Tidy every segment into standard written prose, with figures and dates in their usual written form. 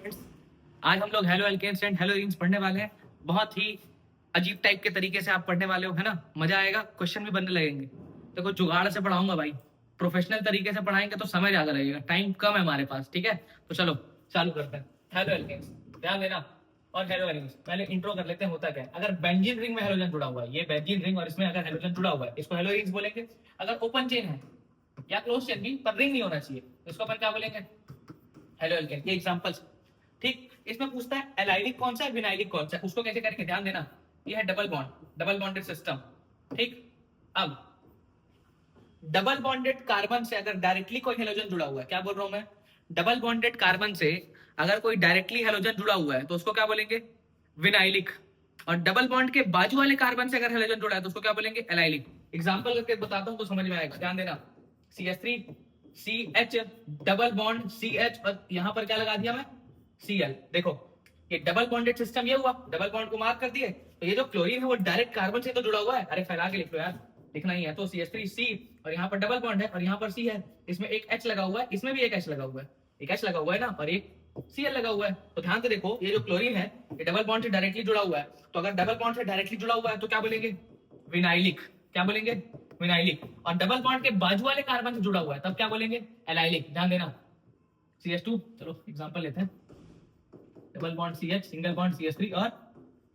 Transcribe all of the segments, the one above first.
आज हम लोग halo alkanes and halo arenes पढ़ने वाले हैं। बहुत ही अजीब टाइप के तरीके से आप पढ़ने वाले हो, है ना। मजा आएगा, क्वेश्चन भी बनने लगेंगे। देखो जुगाड़ से पढ़ाऊंगा भाई, प्रोफेशनल तरीके से पढ़ाएंगे तो समय ज्यादा लगेगा, टाइम कम है हमारे पास, ठीक है। तो चलो चालू करते हैं। हेलो एल्केन्स, ध्यान देना। और हेलो एरीन्स, पहले इंट्रो कर लेते हैं। होता क्या है, अगर बेंजीन रिंग में हेलोजन जुड़ा हुआ है, ये बेंजीन रिंग और इसमें अगर हेलोजन जुड़ा हुआ है, इसको हेलो एरीन्स बोलेंगे। अगर ओपन चेन है या क्लोज चेन भी पर रिंग नहीं होना चाहिए, तो इसको अपन क्या बोलेंगे, हेलो एल्केन। ये एग्जांपल्स, ठीक। इसमें पूछता है एलाइलिक कौन सा है, विनाइलिक कौन सा है, उसको कैसे करेंगे, ध्यान देना। ये है double bond, double bonded system, ठीक। अब डबल बॉन्डेड कार्बन से अगर डायरेक्टली कोई हेलोजन जुड़ा हुआ है, क्या बोल रहा हूं मैं, डबल बॉन्डेड कार्बन से अगर कोई डायरेक्टली हेलोजन जुड़ा हुआ है तो उसको क्या बोलेंगे, विनाइलिक। और डबल बॉन्ड के बाजू वाले कार्बन से अगर हेलोजन जुड़ा है तो उसको क्या बोलेंगे, एलाइलिक। एग्जांपल करके बताता हूं तो समझ में आएगा, ध्यान देना। CH3 CH double bond CH और यहां पर क्या लगा दिया मैं, Cl। देखो ये डबल बॉन्डेड सिस्टम ये हुआ, डबल बॉन्ड को मार्क कर दिए। तो ये जो क्लोरीन है वो डायरेक्ट कार्बन से तो जुड़ा हुआ है, अरे फैला के लिख लो यार, लिखना ही है। तो CH3C और यहाँ पर डबल बॉन्ड है और यहाँ पर C है, इसमें एक H लगा हुआ है, इसमें भी एक H लगा हुआ है, एक H लगा हुआ है ना, और एक Cl लगा हुआ है। तो ध्यान से देखो, ये जो क्लोरीन है ये डबल बॉन्ड से डायरेक्टली जुड़ा हुआ है। तो अगर डबल बॉन्ड से डायरेक्टली जुड़ा हुआ है तो क्या बोलेंगे, विनाइलिक। क्या बोलेंगे, विनाइलिक। और डबल बॉन्ड के बाजू वाले कार्बन से जुड़ा हुआ है तब क्या बोलेंगे, एलाइलिक। ध्यान देना। CH2, चलो एग्जांपल लेते हैं। Double bond CH, single bond CH3 और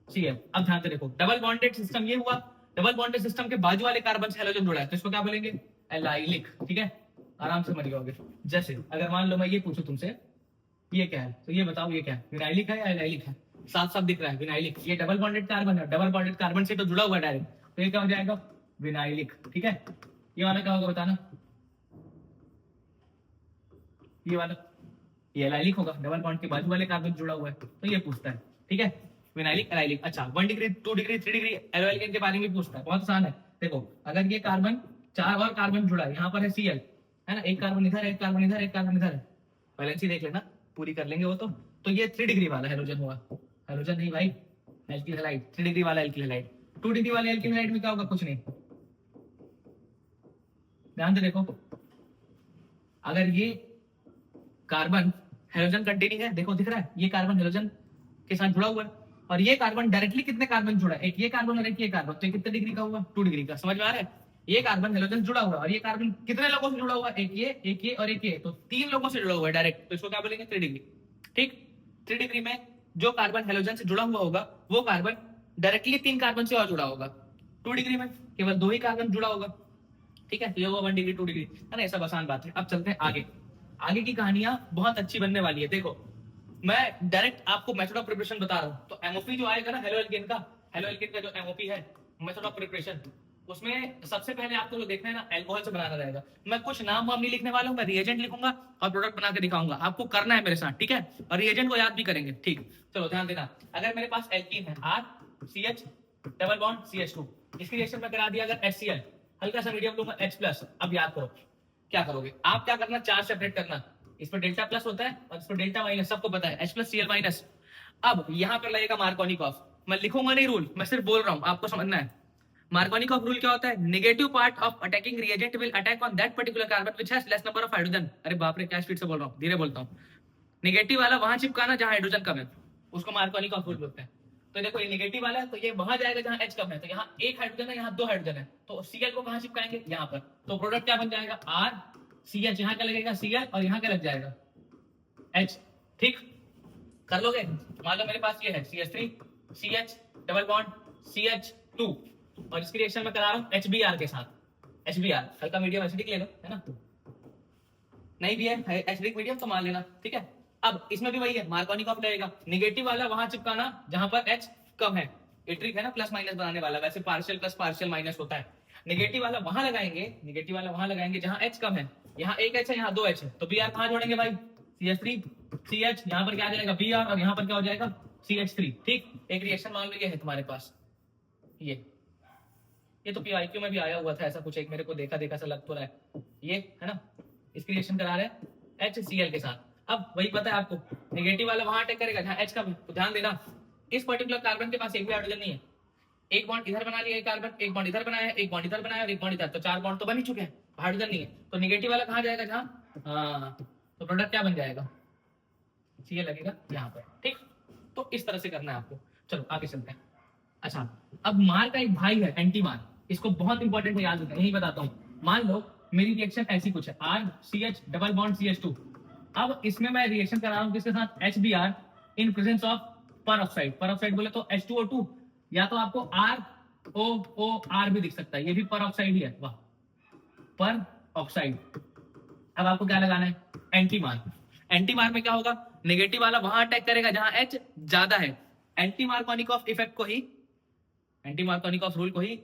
Cl। अब ध्यान से देखो, डबल बॉन्डेड सिस्टम ये हुआ, डबल बॉन्डेड सिस्टम के बाजू वाले कार्बन से हेलोजन जुड़ा है तो इसको क्या बोलेंगे, एलाइलिक, ठीक है। आराम से समझ गए। जैसे अगर मान लो मैं ये पूछूं तुमसे, ये क्या है, तो ये बताओ ये क्या है, विनाइलिक है या एलाइलिक है। साफ साफ दिख रहा है विनाइलिक, ये डबल बॉन्डेड कार्बन है, डबल बॉन्डेड कार्बन से तो जुड़ा हुआ है डायरेक्ट, तो ये क्या हो जाएगा, विनाइलिक, ठीक है। ये वाला क्या होगा बताना, ये वाला, ये एलाइलिक होगा, डबल बॉन्ड के बाजू वाले कार्बन जुड़ा हुआ है तो ये पूछता है, ठीक है। Vinylic allylic. अच्छा 1 degree 2 degree 3 degree halo alkane के बारे में पूछता है, बहुत आसान है। देखो अगर ये कार्बन, चार और कार्बन जुड़ा है, यहाँ पर है Cl, है ना, एक कार्बन इधर है, एक कार्बन इधर, एक कार्बन इधर है, वैलेंसी देख लेना, पूरी कर लेंगे वो तो ये 3 डिग्री वाला हेलोजन हुआ, हेलोजन नहीं भाई, एल्किल हैलाइड, 3 डिग्री वाला एल्किल हैलाइड। 2 डिग्री वाले एल्किल हैलाइड में क्या होगा, कुछ नहीं। ध्यान से देखो, अगर ये कार्बन हेलोजन कंटेनिंग है, देखो दिख रहा है, ये कार्बन हेलोजन के साथ जुड़ा हुआ है, और ये कार्बन डायरेक्टली कितने कार्बन जुड़ा है, एक ये कार्बन और एक ये कार्बन, तो ये कितने डिग्री का हुआ, 2 डिग्री का। समझ में आ रहा है, ये कार्बन हेलोजन जुड़ा हुआ है और ये कार्बन कितने लोगों से जुड़ा हुआ है, एक ये और एक ये, तो 3 लोगों से जुड़ा हुआ है डायरेक्ट, तो इसको क्या बोलेंगे, 3 डिग्री, ठीक। 3 डिग्री में जो कार्बन हेलोजन से जुड़ा हुआ होगा वो कार्बन डायरेक्टली 3 कार्बन से और जुड़ा होगा। 2 डिग्री में केवल 2 ही कार्बन जुड़ा होगा, ठीक है। तो ये हुआ 1 डिग्री 2 डिग्री, है ना, ये सब आसान बात है। अब चलते हैं आगे, आगे की कहानियां बहुत अच्छी बनने वाली है। देखो मैं डायरेक्ट आपको मेथड ऑफ प्रिपरेशन बता रहा हूँ, तो एमओपी जो आएगा ना हेलो एल्केन का, हेलो एल्केन का जो एमओपी है, मेथड ऑफ प्रिपरेशन, उसमें सबसे पहले आपको जो देखना है ना, अल्कोहल से बनाना रहेगा। मैं कुछ नाम वाम नहीं लिखने वाला हूँ, मैं रिएजेंट लिखूंगा और प्रोडक्ट बना के दिखाऊंगा, आपको करना है मेरे साथ, ठीक है। और रिएजेंट को याद भी करेंगे, ठीक। चलो ध्यान देना, अगर मेरे पास एल्कीन है RCH डबल बॉन्ड CH2, इसकी रिएक्शन में करा दिया अगर HCl, हल्का सा मीडियम लूंगा H+। अब याद करो क्या करोगे आप, क्या करना, चार्ज सेपरेट करना, इस पर डेल्टा प्लस होता है और इस पर डेल्टा माइनस, सबको पता है H+Cl-। अब यहां पर लगेगा मार्कोनिकॉफ, मैं लिखूंगा नहीं रूल, मैं सिर्फ बोल रहा हूं, आपको समझना है। मार्कोनिकॉफ रूल क्या होता है, negative part of attacking reagent will attack on that particular carbon which has less number of hydrogen. अरे बाप रे क्या स्पीड से बोल रहा हूं, धीरे बोलता हूं। नेगेटिव वाला वहां चिपकाना जहां हाइड्रोजन कम है, उसको मार्कोनिकॉफ रूल बोलते हैं। तो देखो ये नेगेटिव वाला है तो ये वहां जाएगा जहां H कम है, तो यहाँ एक हाइड्रोजन है, यहाँ 2 हाइड्रोजन है, तो Cl को कहां चिपकाएंगे, यहाँ पर। तो प्रोडक्ट क्या बन जाएगा, RCH, यहाँ क्या लगेगा Cl और यहाँ क्या लग जाएगा H, ठीक। कर लोगे, मान लो मेरे पास ये है CH3 CH double bond CH2 और इसकी रिएक्शन में करा रहा हूँ HBr के साथ, HBr हल्का मीडियम एसिडिक ले लो, है ना, नहीं भी है एसिडिक मीडियम तो मान लेना, ठीक है। अब इसमें भी वही है, मार्कोनिकॉफ लगेगा, नेगेटिव वाला वहां चिपकाना जहां पर H कम है, ये ट्रिक है ना प्लस माइनस बनाने वाला, वैसे पार्शियल प्लस पार्शियल माइनस होता है। नेगेटिव वाला वहां लगाएंगे, नेगेटिव वाला वहां लगाएंगे जहां H कम है, यहाँ एक H है यहाँ 2 H है, तो Br कहां जोड़ेंगे भाई, CH3 CH, यहाँ पर क्या आ जाएगा Br और यहाँ पर क्या हो जाएगा CH3, ठीक। एक रिएक्शन मान लो ये है तुम्हारे पास, ये तो PIQ में भी आया हुआ था ऐसा कुछ, एक मेरे को देखा देखा सा लग तो रहा है, ये है ना, इसकी रिएक्शन करा रहे हैं HCl के साथ। अब वही पता है आपको, नेगेटिव वाला वहां अटैक करेगा जहां H कम है, तो ध्यान देना इस पर्टिकुलर कार्बन के पास एक भी हाइड्रोजन नहीं है, एक बॉन्ड इधर बना लिया, एक कार्बन एक बॉन्ड इधर बनाया, एक बॉन्ड इधर बनाया और एक बॉन्ड इधर, तो 4 बॉन्ड तो बन ही चुके हैं, हाइड्रोजन नहीं है। तो नेगेटिव वाला कहां जाएगा, जहां, हाँ, तो प्रोडक्ट क्या बन जाएगा, Cl लगेगा यहाँ पर, ठीक। तो इस तरह से करना है आपको। चलो आगे चलते हैं। अच्छा, अब मार का एक भाई है एंटी मार, इसको बहुत इंपॉर्टेंट है याद रखना, यही बताता हूँ। मान लो मेरी रिएक्शन ऐसी कुछ है, RCH डबल बॉन्ड CH2। अब इसमें मैं रिएक्शन करा रहा हूँ किसके साथ, HBr इन प्रेजेंस ऑफ पर ऑक्साइड। पर ऑक्साइड बोले तो H2O2, या तो आपको ROOR भी दिख सकता है, ये भी पर ऑक्साइड ही है, वाह, पर ऑक्साइड। अब आपको क्या लगाना है, एंटी मार। एंटी मार में क्या होगा, नेगेटिव वाला वहां अटैक करेगा जहां H ज्यादा है। एंटी मार्कोनिकॉफ इफेक्ट को ही, एंटी मार्कोनिकॉफ रूल को ही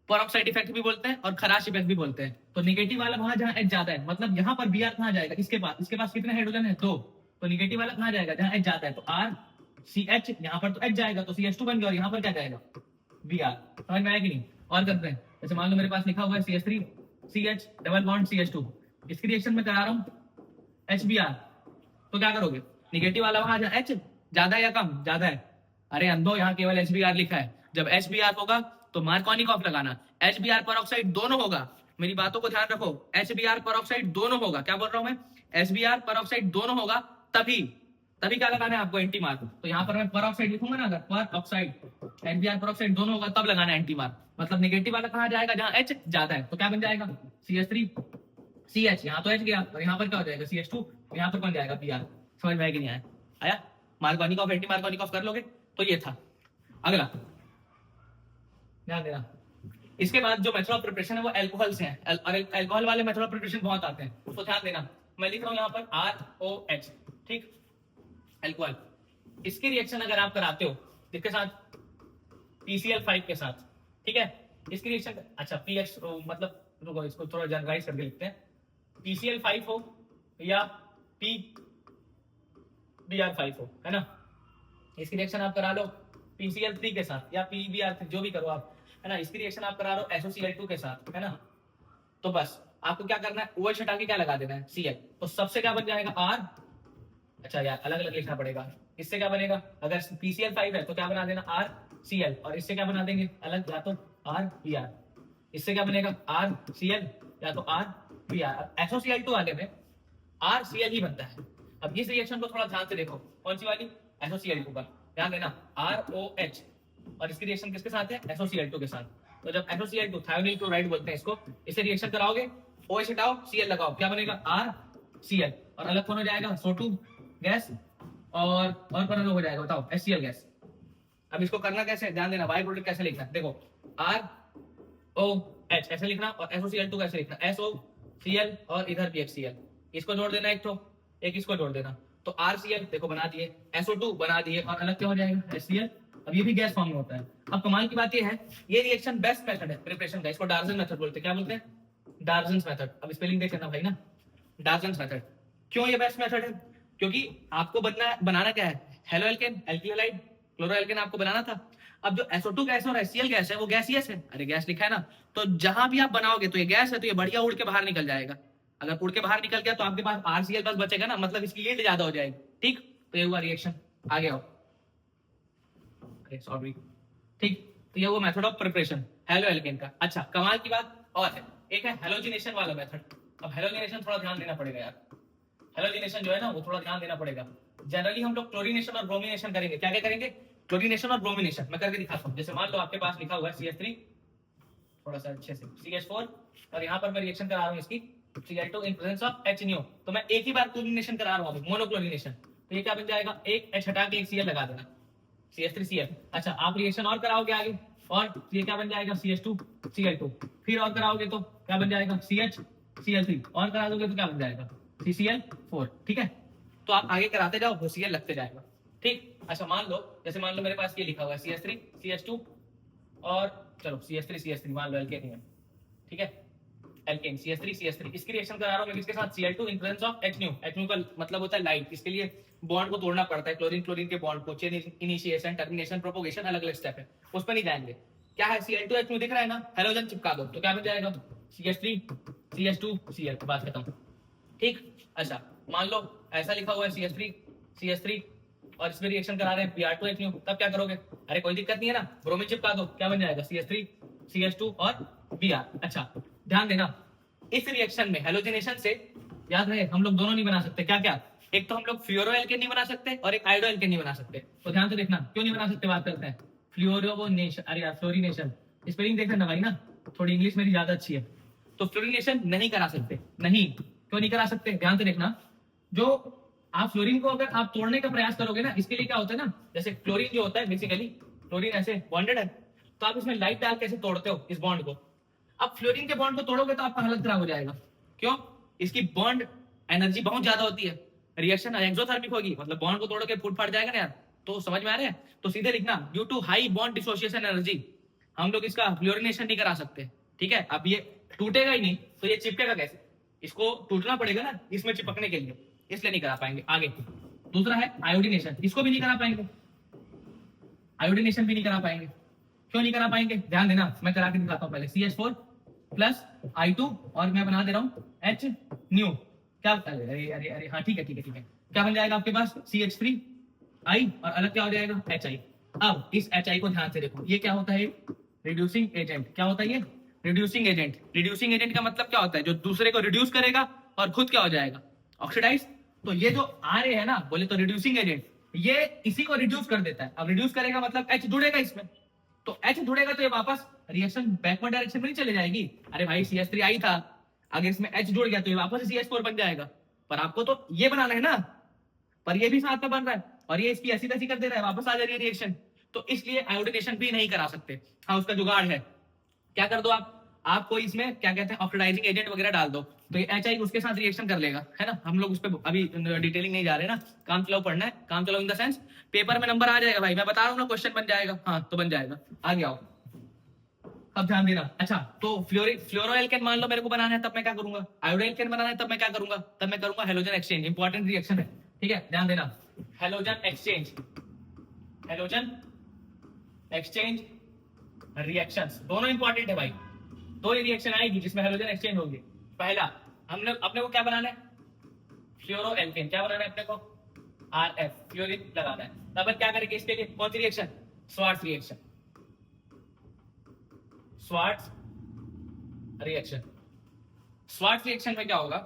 पेरोक्साइड इफेक्ट भी बोलते हैं और खराश इफेक्ट भी बोलते हैं। तो नेगेटिव वाला वहां जहां H ज्यादा है, मतलब यहाँ पर Br कहां जाएगा, इसके पास कितने हाइड्रोजन है, 2। तो नेगेटिव वाला कहां जाएगा, जहां H ज्यादा है, तो RCH, यहाँ पर तो H जाएगा तो CH2 बन गया, और यहाँ पर क्या जाएगा, Br। समझ में आया कि नहीं। और करते हैं, जैसे मान लो मेरे पास लिखा हुआ है CH3CH डबल बॉन्ड CH2, इसकी रिएक्शन में करा रहा हूं HBr। तो क्या करोगे, निगेटिव वाला वहां जहां H ज्यादा है या कम, ज्यादा है, अरे अंधो यहाँ केवल HBr लिखा है। जब HBr होगा तो मार्कोनिकॉफ लगाना, HBr पेरोक्साइड दोनों होगा, मेरी बातों को ध्यान रखो, HBr पेरोक्साइड दोनों होगा। क्या बोल रहा हूं मैं, HBr पेरोक्साइड दोनों होगा, तभी क्या लगाना है आपको, एंटी मार्क। तो यहाँ पर मैं पेरोक्साइड लिखूंगा ना, अगर पेरोक्साइड HBr पेरोक्साइड दोनों होगा तब लगाना है एंटी मार्क। मतलब नेगेटिव वाला कहां जाएगा, जहां H ज्यादा है, तो क्या बन जाएगा, CH3CH, यहाँ तो H गया, और यहाँ पर क्या हो जाएगा, CH2, यहाँ पर बन जाएगा Br। समझ में आया कि नहीं आया, मार्कोनिकॉफ एंटी मार्कोनिकॉफ कर लोगे। तो ये था। अगला ध्यान देना, इसके बाद जो मेथड ऑफ प्रिपरेशन है वो अल्कोहल से है, और अल्कोहल वाले मेथड ऑफ प्रिपरेशन बहुत आते हैं, तो ध्यान देना। मैं लिख रहा हूं यहाँ पर ROH, ठीक, अल्कोहल। इसकी रिएक्शन अगर आप कराते हो किसके साथ, PCl5 के साथ, ठीक है। इसकी रिएक्शन, अच्छा PX, मतलब रुको इसको थोड़ा जनरलाइज करके लिखते हैं, PCl5 हो या PBr5 हो, है ना। इसकी रिएक्शन आप करा लो PCl3 के साथ या PBr3, जो भी करो आप, है ना। इसकी रिएक्शन आप करा लो SOCl2 के साथ, है ना। तो बस आपको क्या करना है, OH हटा के क्या लगा देना है, Cl। तो सबसे क्या बन जाएगा, R, अच्छा यार अलग अलग लिखना पड़ेगा। इससे क्या बनेगा, अगर PCl5 है तो क्या बना देना, RCl, और इससे क्या बना देंगे अलग, या तो RBr। इससे क्या बनेगा, RCl या तो RBr। SOCl2 वाले में RCl ही बनता है। अब इस रिएक्शन को थोड़ा ध्यान से देखो, कौन सी वाली, SOCl2 का, ध्यान देना, ROH, और इसकी रिएक्शन किसके साथ है, SOCl2 के साथ। तो जब SOCl2, थायोनिल क्लोराइड बोलते हैं इसको, इससे रिएक्शन कराओगे, OH हटाओ, Cl लगाओ, क्या बनेगा, RCl, और अलग कौन हो जाएगा, SO2 गैस, और कौन अलग हो जाएगा बताओ, HCl गैस। अब इसको करना कैसे, ध्यान देना, बाई प्रोडक्ट कैसे लिखना, देखो ROH ऐसे लिखना, और SOCl2 कैसे लिखना, SOCl, और इधर भी HCl, इसको जोड़ देना, एक इसको जोड़ देना, तो RCl देखो बना दिए, SO2 बना दिए, और अलग क्या हो जाएगा, HCl। अब ये भी गैस फॉर्म में होता है। अब कमाल की बात ये है, ये रिएक्शन बेस्ट मेथड है प्रिपरेशन का, इसको डार्जन मेथड बोलते हैं। क्या बोलते हैं, डार्जन्स मेथड। अब स्पेलिंग देख लेना भाई ना, डार्जन्स मेथड। क्यों ये बेस्ट मेथड है, क्योंकि आपको बनाना क्या है, halo alkane, alkyl halide, chloro alkane आपको बनाना था। अब जो SO2 गैस और HCl गैस है वो गैसियस है, अरे गैस लिखा है ना, तो जहां भी आप बनाओगे तो ये गैस है, तो ये बढ़िया उड़ के बाहर निकल जाएगा। अगर उड़ के बाहर निकल गया तो आपके पास RCl बस बचेगा ना, मतलब इसकी यील्ड ज्यादा हो जाएगी, ठीक। तो ये हुआ रिएक्शन, आगे आओ, अरे सॉरी, ठीक। तो ये वो method of preparation halo alkane का। अच्छा कमाल की बात और है, एक है हेलोजिनेशन वाला मेथड। अब हेलोजिनेशन थोड़ा ध्यान देना पड़ेगा यार, हेलोजिनेशन जो है ना वो थोड़ा ध्यान देना पड़ेगा। जनरली हम लोग क्लोरीनेशन और ब्रोमिनेशन करेंगे, क्या क्या करेंगे, क्लोरीनेशन और ब्रोमिनेशन। मैं करके दिखाता हूँ, जैसे मान लो आपके पास लिखा हुआ है CH3, थोड़ा सा अच्छे से, CH4, और यहाँ पर मैं रिएक्शन करा रहा हूँ इसकी Cl2 in presence of HNO। तो मैं एक ही बार क्लोरीनेशन करा रहा हूँ, मोनोक्लोरीनेशन। तो ये क्या बन जाएगा, एक H हटा के एक Cl लगा देना, CH3Cl। अच्छा आप रिएक्शन और कराओगे आगे, और ये क्या बन जाएगा, CH2Cl2। फिर और कराओगे तो क्या बन जाएगा, CHCl3, और करा दोगे तो क्या बन जाएगा, CCl4, ठीक है। तो आप आगे कराते जाओ, वो Cl लगते जाएगा, ठीक। अच्छा मान लो, जैसे मान लो मेरे पास ये लिखा हुआ है CH3 CH2, और चलो CH3 CH3 मान लो एल्केन है, ठीक है, एल्केन CH3 CH3। इसकी रिएक्शन करा रहा हूं मैं किसके साथ, Cl2 in presence of HNO। HNO का मतलब होता है लाइट, इसके लिए बॉन्ड को तोड़ना पड़ता है, क्लोरीन क्लोरीन के बॉन्ड को, चेन इनिशिएशन, टर्मिनेशन, प्रोपोगेशन, अलग अलग स्टेप है, उस पर नहीं जाएंगे। क्या है, Cl2 HNO दिख रहा है ना, हेलोजन चिपका दो, तो क्या बन जाएगा, CH3 CH2 Cl, बात खत्म, ठीक। अच्छा मान लो ऐसा लिखा हुआ है CH3 CH3, और इसमें रिएक्शन करा रहे हैं Br2 HNO, तब क्या करोगे, अरे कोई दिक्कत नहीं है ना, ब्रोमीन चिपका दो, क्या बन जाएगा, CH3 CH2 और Br। अच्छा ध्यान देना, इस रिएक्शन में हेलोजिनेशन से याद रहे हम लोग दोनों नहीं बना सकते, क्या क्या, एक तो हम लोग फ्लोरो एल्केन नहीं बना सकते और एक आयोडो एल्केन नहीं बना सकते। तो ध्यान से देखना क्यों नहीं बना सकते, बात करते हैं। फ्लोरोनेशन, अरे यार फ्लोरिनेशन, स्पेलिंग देखना ना भाई ना, थोड़ी इंग्लिश मेरी ज्यादा अच्छी है। तो फ्लोरिनेशन नहीं करा सकते, नहीं क्यों नहीं करा सकते, ध्यान से देखना। जो आप फ्लोरीन को अगर आप तोड़ने का प्रयास करोगे ना, इसके लिए क्या होता है ना, जैसे क्लोरीन जो होता है बेसिकली, क्लोरीन ऐसे बॉन्डेड है, तो आप इसमें लाइट डाल कैसे तोड़ते हो इस बॉन्ड को। अब फ्लोरीन के बॉन्ड को तोड़ोगे तो आपका हालत खराब हो जाएगा। क्यों? इसकी बॉन्ड एनर्जी बहुत ज्यादा होती है, रिएक्शन एक्सोथर्मिक होगी, मतलब बॉन्ड को तोड़ के फूट फाट जाएगा ना यार। तो समझ में आ रहा है? तो सीधे लिखना, due to high bond dissociation energy हम लोग इसका फ्लोरिनेशन नहीं करा सकते। ठीक है, अब ये टूटेगा ही नहीं तो ये चिपकेगा कैसे, इसको टूटना पड़ेगा ना इसमें चिपकने के लिए, इसलिए नहीं करा पाएंगे। आगे दूसरा है आयोडीनेशन, इसको भी नहीं करा पाएंगे, आयोडीनेशन भी नहीं करा पाएंगे। क्यों नहीं करा पाएंगे, ध्यान देना, मैं करा के दिखाता हूं पहले। CH4 प्लस I2 और मैं बना दे रहा हूं H न्यू, क्या, अरे अरे अरे हाँ ठीक है ठीक है ठीक है, क्या बन जाएगा आपके पास CH3 I और अलग क्या हो जाएगा HI। अब इस HI को ध्यान से देखो, ये क्या होता है, रिड्यूसिंग एजेंट। क्या होता है ये, रिड्यूसिंग एजेंट। रिड्यूसिंग एजेंट का मतलब क्या होता है, जो दूसरे को रिड्यूस करेगा और खुद क्या हो जाएगा, ऑक्सीडाइज। तो ये जो RA है ना, बोले तो रिड्यूसिंग एजेंट, ये इसी को रिड्यूस कर देता है। अब रिड्यूस करेगा मतलब H जुड़ेगा इसमें, तो H जुड़ेगा तो ये वापस रिएक्शन बैकवर्ड डायरेक्शन में नहीं चले जाएगी। अरे भाई CH3I था, अगर इसमें H जुड़ गया तो ये वापस CH4 बन जाएगा। पर आपको तो ये बनाना है ना, पर ये भी साथ में बन रहा है और ये इसकी ऐसी तैसी कर दे रहा है, वापस आ जा रही है रिएक्शन। तो इसलिए आयोडीनेशन भी नहीं करा सकते। हाँ उसका जुगाड़ है, क्या कर दो आप कोई इसमें क्या कहते हैं ऑक्सीडाइजिंग एजेंट वगैरह डाल दो, तो ये HI उसके साथ रिएक्शन कर लेगा, है ना। हम लोग उस पर अभी डिटेलिंग नहीं जा रहे ना, काम चलाओ पढ़ना है, काम चलाओ इन द सेंस पेपर में नंबर आ जाएगा भाई, मैं बता रहा हूँ ना, क्वेश्चन बन जाएगा। हाँ तो बन जाएगा, आगे आओ। अब ध्यान देना, अच्छा तो फ्लोरो एल्केन मान लो मेरे को बनाना है, तब मैं क्या करूंगा, आयोडो एल्केन बनाना है तब मैं क्या करूंगा, तब मैं करूंगा हेलोजन एक्सचेंज। इंपॉर्टेंट रिएक्शन है, ठीक है, ध्यान देना। Halogen exchange, halogen exchange reactions दोनों इंपॉर्टेंट है भाई। दो रिएक्शन आएगी जिसमें हेलोजन एक्सचेंज होंगे। पहला हमने अपने को क्या बनाना है, फ्लोरो एल्केन। क्या बनाना है अपने को, RF, फ्लोरीन लगाना है। तब क्या करेंगे इसके लिए, कौन सी reaction, Swarts reaction, Swarts reaction. Swarts reaction में क्या होगा,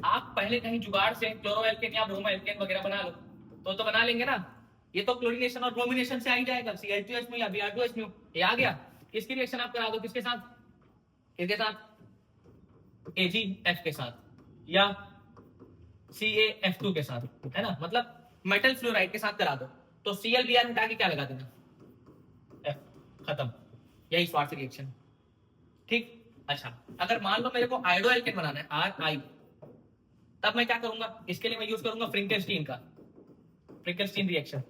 आप पहले कहीं जुगाड़ से क्लोरो एल्केन या ब्रोमो एल्केन वगैरह बना लो, तो बना लेंगे ना। ये तो क्लोरीनेशन और ब्रोमिनेशन से आ ही जाएगा, CH2H या Br2H, ये आ गया। इसकी रिएक्शन आप करा दो किसके साथ, किसके साथ, AgF के साथ या CaF2 के साथ, है ना, मतलब मेटल फ्लोराइड के साथ करा दो। तो ClBr हटा के क्या लगा देना, F, खत्म। यही स्वार्ट्स रिएक्शन, ठीक। अच्छा अगर मान लो मेरे को आयोडो एल्केन बनाना है, RI, तब मैं क्या करूंगा, इसके लिए मैं यूज करूंगा फ्रिंकेलस्टीन का, फ्रिंकेलस्टीन रिएक्शन।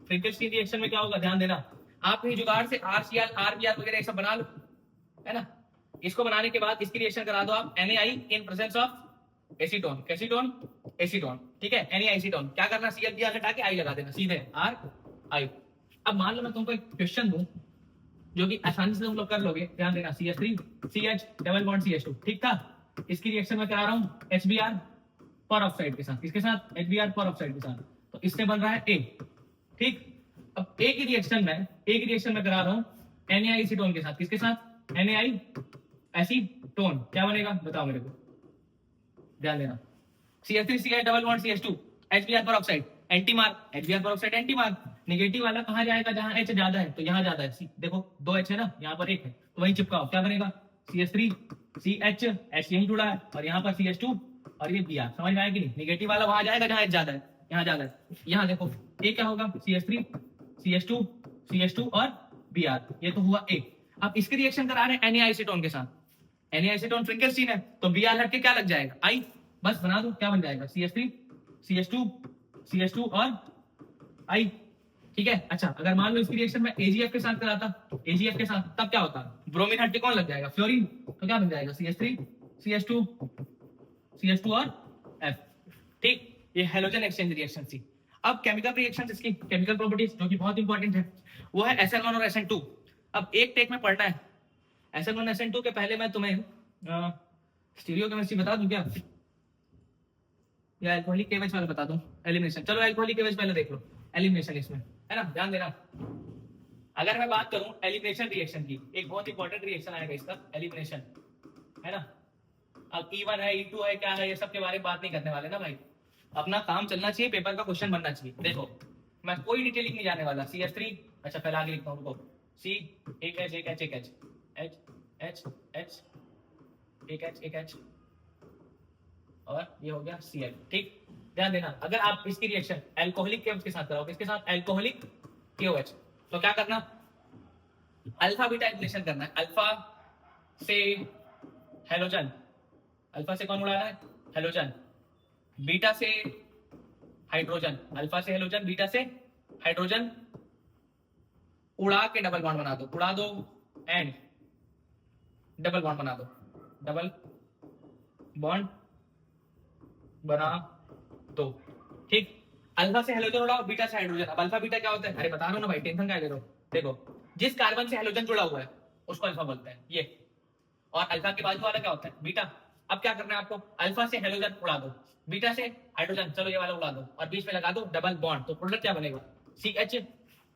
फ्रिंकेलस्टीन रिएक्शन में क्या होगा, ध्यान देना, आप कहीं जुगाड़ से RCl RBr वगैरह ये सब बना लो, है ना। इसको बनाने के बाद इसकी रिएक्शन करा दो आप NaI in presence of acetone, acetone acetone, ठीक है, Na एसीटोन। क्या करना, ClBr हटा के I लगा देना, सीधे RI। अब मान लो मैं तुमको एक क्वेश्चन दूं जो कि आसानी से तुम लोग कर लोगे, ध्यान देना, CH3 CH double bond CH2, ठीक था। इसकी रिएक्शन में करा रहा हूं HBr पर ऑक्साइड के साथ, किसके साथ, HBr पर ऑक्साइड के साथ, तो इससे बन रहा है A, ठीक। अब एक ही रिएक्शन में करा रहा हूं NaI एसीटोन के साथ, किसके साथ, NaI एसीटोन, क्या बनेगा बताओ मेरे को, ध्यान देना। CH3 CH double bond CH2 HBr पर ऑक्साइड, एंटी मार्क, HBr पर ऑक्साइड एंटी मार्क। नेगेटिव वाला कहां जाएगा, जहां H ज्यादा है, तो यहां ज्यादा है, देखो 2 H है ना, यहां पर 1 है, तो वहीं चिपकाओ, क्या बनेगा, CH3 CH, H यहीं जुड़ा है और यहां पर CH2 और ये Br, समझ में आया कि नहीं। नेगेटिव वाला वहां जाएगा जहां H ज्यादा है, यहां ज्यादा है। यहां देखो ये क्या होगा, CH3 CH2 और Br, ये तो हुआ A। अब इसकी रिएक्शन करा रहे हैं Na एसीटोन के साथ, Na एसीटोन फ्रिंकेलस्टीन है, तो Br हट के क्या लग जाएगा, I, बस बना दो, क्या बन जाएगा, CH3 CH2 और I, ठीक है। अच्छा अगर मान लो इसकी रिएक्शन में AgF के साथ कराता, AgF के साथ, तब क्या होता, ब्रोमीन हट के कौन लग जाएगा, फ्लोरीन, तो क्या बन जाएगा, CH3 CH2 और F, ठीक। ये हेलोजन एक्सचेंज रिएक्शन थी। अब केमिकल रिएक्शंस, इसकी केमिकल प्रॉपर्टीज जो कि बहुत इंपॉर्टेंट है, वो है SN1 और SN2। अब एक टेक में पढ़ना है SN1 SN2 के पहले मैं तुम्हें स्टीरियोकेमिस्ट्री बता दूं क्या, या अल्कोहलिक केवेज वाला बता दूं, एलिमिनेशन। चलो अल्कोहलिक केवेज पहले देख लो, एलिमिनेशन इसमें, है ना, ध्यान देना। अगर मैं बात करूं एलिमिनेशन रिएक्शन की, एक बहुत इंपॉर्टेंट रिएक्शन आएगा इसका, एलिमिनेशन, है ना। अब E1 है E2 है क्या है, ये सब के बारे में बात नहीं करने वाले ना भाई, अपना काम चलना चाहिए, पेपर का क्वेश्चन बनना चाहिए। देखो मैं कोई डिटेलिंग नहीं जाने वाला। CH3, अच्छा पहले आगे लिखता हूँ, C, एक H, एक H, एक H, H, H, H, एक H, एक H, और ये हो गया Cl। ठीक, ध्यान देना, अगर आप इसकी रिएक्शन एल्कोहलिक KOH के साथ कराओ, किसके साथ? एल्कोहलिक KOH, तो क्या करना? अल्फा बीटा इंटीग्रेशन करना है। अल्फा से हेलोजन, अल्फा से कौन उड़ाना है? हेलोजन। बीटा से हाइड्रोजन, अल्फा से हेलोजन, बीटा से हाइड्रोजन, उड़ा के डबल बॉन्ड बना दो, उड़ा दो एंड डबल बॉन्ड बना दो, डबल बॉन्ड बना दो। ठीक, अल्फा से हेलोजन उड़ाओ, बीटा से हाइड्रोजन। अब अल्फा बीटा क्या होता है? अरे बता रहा हूं ना भाई, टेंशन क्या ले रहे हो? देखो, जिस कार्बन से हेलोजन जुड़ा हुआ है उसको अल्फा बोलते हैं, ये। और अल्फा के बाजू वाला क्या होता है? बीटा। अब क्या करना है आपको? अल्फा से हेलोजन उड़ा दो, बीटा से हाइड्रोजन, चलो ये वाला उड़ा दो, और बीच में लगा दो डबल बॉन्ड, तो प्रोडक्ट क्या बनेगा? CH,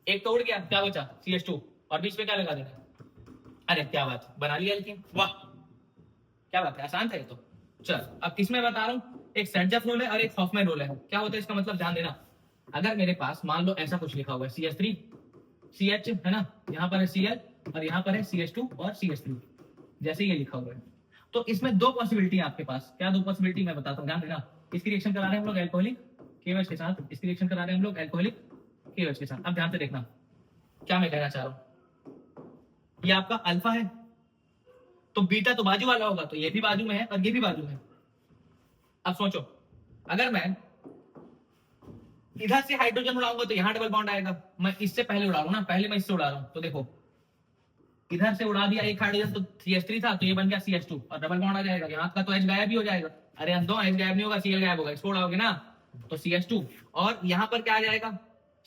एक तो उड़ गया, क्या बचा? CH2, और बीच में क्या लगा देना? अरे क्या बात, बना लिया एल्कीन, वाह क्या बात है, आसान था ये तो। चल अब किसमें बता रहा हूँ, एक सेंटजफ रूल है और एक हॉफमैन रूल है। क्या होता है इसका मतलब? ध्यान देना, अगर मेरे पास मान लो ऐसा कुछ लिखा हुआ है, CH3 CH है ना, यहाँ पर है Cl और यहाँ पर है CH2 और CH3, जैसे ये लिखा हुआ है, तो इसमें दो पॉसिबिलिटी है आपके पास। क्या दो पॉसिबिलिटी? मैं बताता हूँ, ध्यान देना। इसकी रिएक्शन करा रहे हैं हम लोग एल्कोहलिक KOH के साथ, इसकी रिएक्शन करा रहे हैं हम लोग एल्कोहलिक KOH के साथ। अब ध्यान से देखना क्या मैं कहना चाह रहा हूँ। ये आपका अल्फा है, तो बीटा तो बाजू वाला होगा, तो ये भी बाजू में है और ये भी बाजू में है। अब सोचो, अगर मैं इधर से हाइड्रोजन उड़ाऊंगा तो यहाँ डबल बॉन्ड आएगा। मैं इससे पहले उड़ा रहा हूँ ना, पहले मैं इससे उड़ा रहा हूँ, तो देखो इधर से उड़ा दिया एक हाइड्रोजन, तो CH3 था, तो ये बन गया CH2 और डबल बॉन्ड आ जाएगा। यहाँ का तो H गायब भी हो जाएगा। अरे अंधो, H गायब नहीं होगा, Cl गायब होगा। इसको उड़ाओगे ना तो CH2, और यहाँ पर क्या आ जाएगा?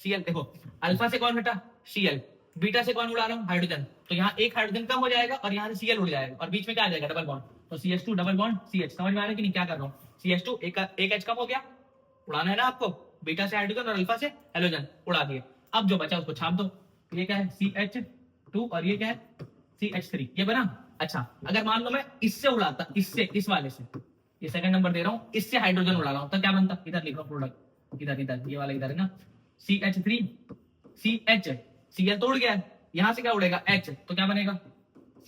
Cl। देखो अल्फा से कौन हटा? Cl। बीटा से कौन उड़ा रहा हूँ? हाइड्रोजन। तो यहाँ एक हाइड्रोजन कम हो जाएगा और यहाँ से Cl उड़ जाएगा, और बीच में क्या आ जाएगा? Double bond. तो CH2 डबल बॉन्ड CH। समझ में आ रहा है कि नहीं क्या कर रहा हूँ? CH2 एक H कम हो गया, उड़ाना है ना आपको, बीटा से हाइड्रोजन और अल्फा से हेलोजन, उड़ा दिए। अब जो बचा उसको छाप दो, ये क्या है? CH2 और ये क्या है? CH3, ये बना। अच्छा अगर मान लो मैं इससे उड़ाता, इससे, इस वाले से, ये सेकंड नंबर दे रहा हूँ, इससे हाइड्रोजन उड़ा रहा हूँ, तो क्या बनता? इधर लिखो प्रोडक्ट, इधर इधर ये वाला इधर है ना, CH3 CH, Cl तो उड़ गया है, यहाँ से क्या उड़ेगा? H, तो क्या बनेगा?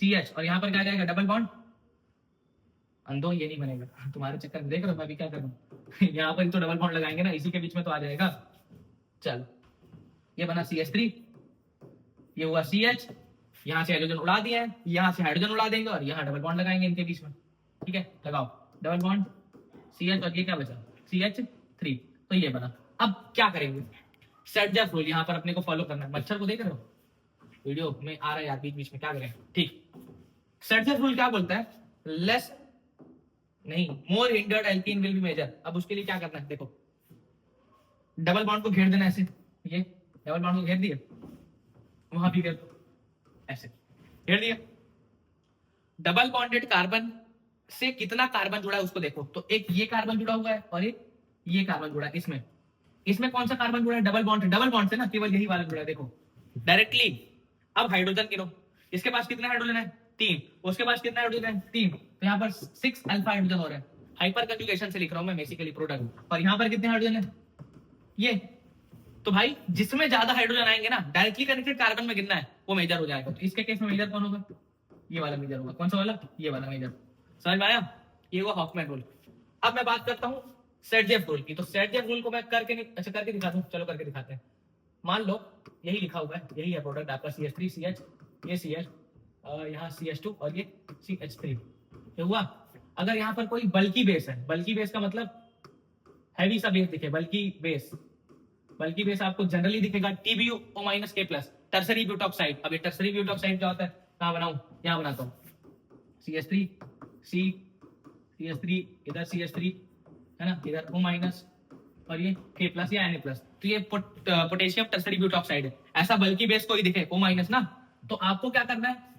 CH, और यहाँ पर क्या आ जाएगा? Double bond. अंधो, ये नहीं बनेगा, तुम्हारे चक्कर में देख रहे हो मैं भी क्या कर रहा हूँ। यहाँ पर तो डबल बॉन्ड लगाएंगे ना, इसी के बीच में तो आ जाएगा। चल ये बना CH3, ये हुआ CH, यहाँ से हाइड्रोजन उड़ा दिया है, यहाँ से हाइड्रोजन उड़ा देंगे और यहाँ डबल बॉन्ड लगाएंगे इनके बीच में। ठीक है, लगाओ डबल बॉन्ड CH, और ये क्या बचा? CH3, तो ये बना। अब क्या करेंगे? सेटजफ रूल यहाँ पर अपने को फॉलो करना है। मच्छर को देख रहे हो? वीडियो में आ रहा है यार बीच बीच में, क्या करें? ठीक, सेटजफ रूल क्या बोलता है? लेस नहीं, more hindered alkene will be major. अब उसके लिए क्या करना है? देखो डबल बॉन्ड को घेर देना ऐसे, ये डबल बॉन्ड को घेर दिए, वहां भी घेर दो ऐसे, घेर दिया। डबल बॉन्डेड कार्बन से कितना कार्बन जुड़ा है उसको देखो, तो एक ये कार्बन जुड़ा हुआ है और एक ये कार्बन जुड़ा है। इसमें कौन सा कार्बन जुड़ा है? डबल बॉन्ड से ना, केवल यही वाला जुड़ा है, देखो डायरेक्टली। अब हाइड्रोजन गिनो, इसके पास कितने हाइड्रोजन है? 3, उसके पास कितना हाइड्रोजन है? 3, तो यहाँ पर 6 अल्फा हाइड्रोजन हो रहा है। हाइपर कंजुगेशन से लिख रहा हूं मैं बेसिकली प्रोडक्ट। और यहाँ पर कितने हाइड्रोजन है? ये। तो भाई जिसमें ज्यादा हाइड्रोजन आएंगे ना, डायरेक्टली कनेक्टेड कार्बन में गिनना है, वो मेजर हो जाएगा। तो इसके केस में मेजर कौन होगा? ये वाला मेजर होगा। कौन सा वाला? ये वाला मेजर। समझ में आया? ये हुआ हॉफमैन रूल। अब मैं बात करता हूँ सेटजेफ रूल की। तो सेटजेफ रूल को मैं करके दिखाता हूँ, चलो करके दिखाते हैं। मान लो यही लिखा हुआ है, यही है प्रोडक्ट आपका CH3 CH, ये CH, यहाँ CH2 और ये CH3। ये हुआ। अगर यहाँ पर कोई बल्की बेस है, बल्की बेस का मतलब हैवी सा बेस दिखे, बल्की बेस आपको जनरली दिखेगा TbO-K+, टर्सरी ब्यूटॉक्साइड। अब ये टर्सरी ब्यूटॉक्साइड क्या होता है? कहाँ बनाऊं? यहाँ बनाता हूँ, CH3 CH3, इधर CH3 है ना, इधर O- और ये K+ या Na+, तो ये पोटेशियम टर्सरी ब्यूटॉक्साइड है। ऐसा बल्की बेस कोई दिखे O- ना, तो आपको क्या करना है?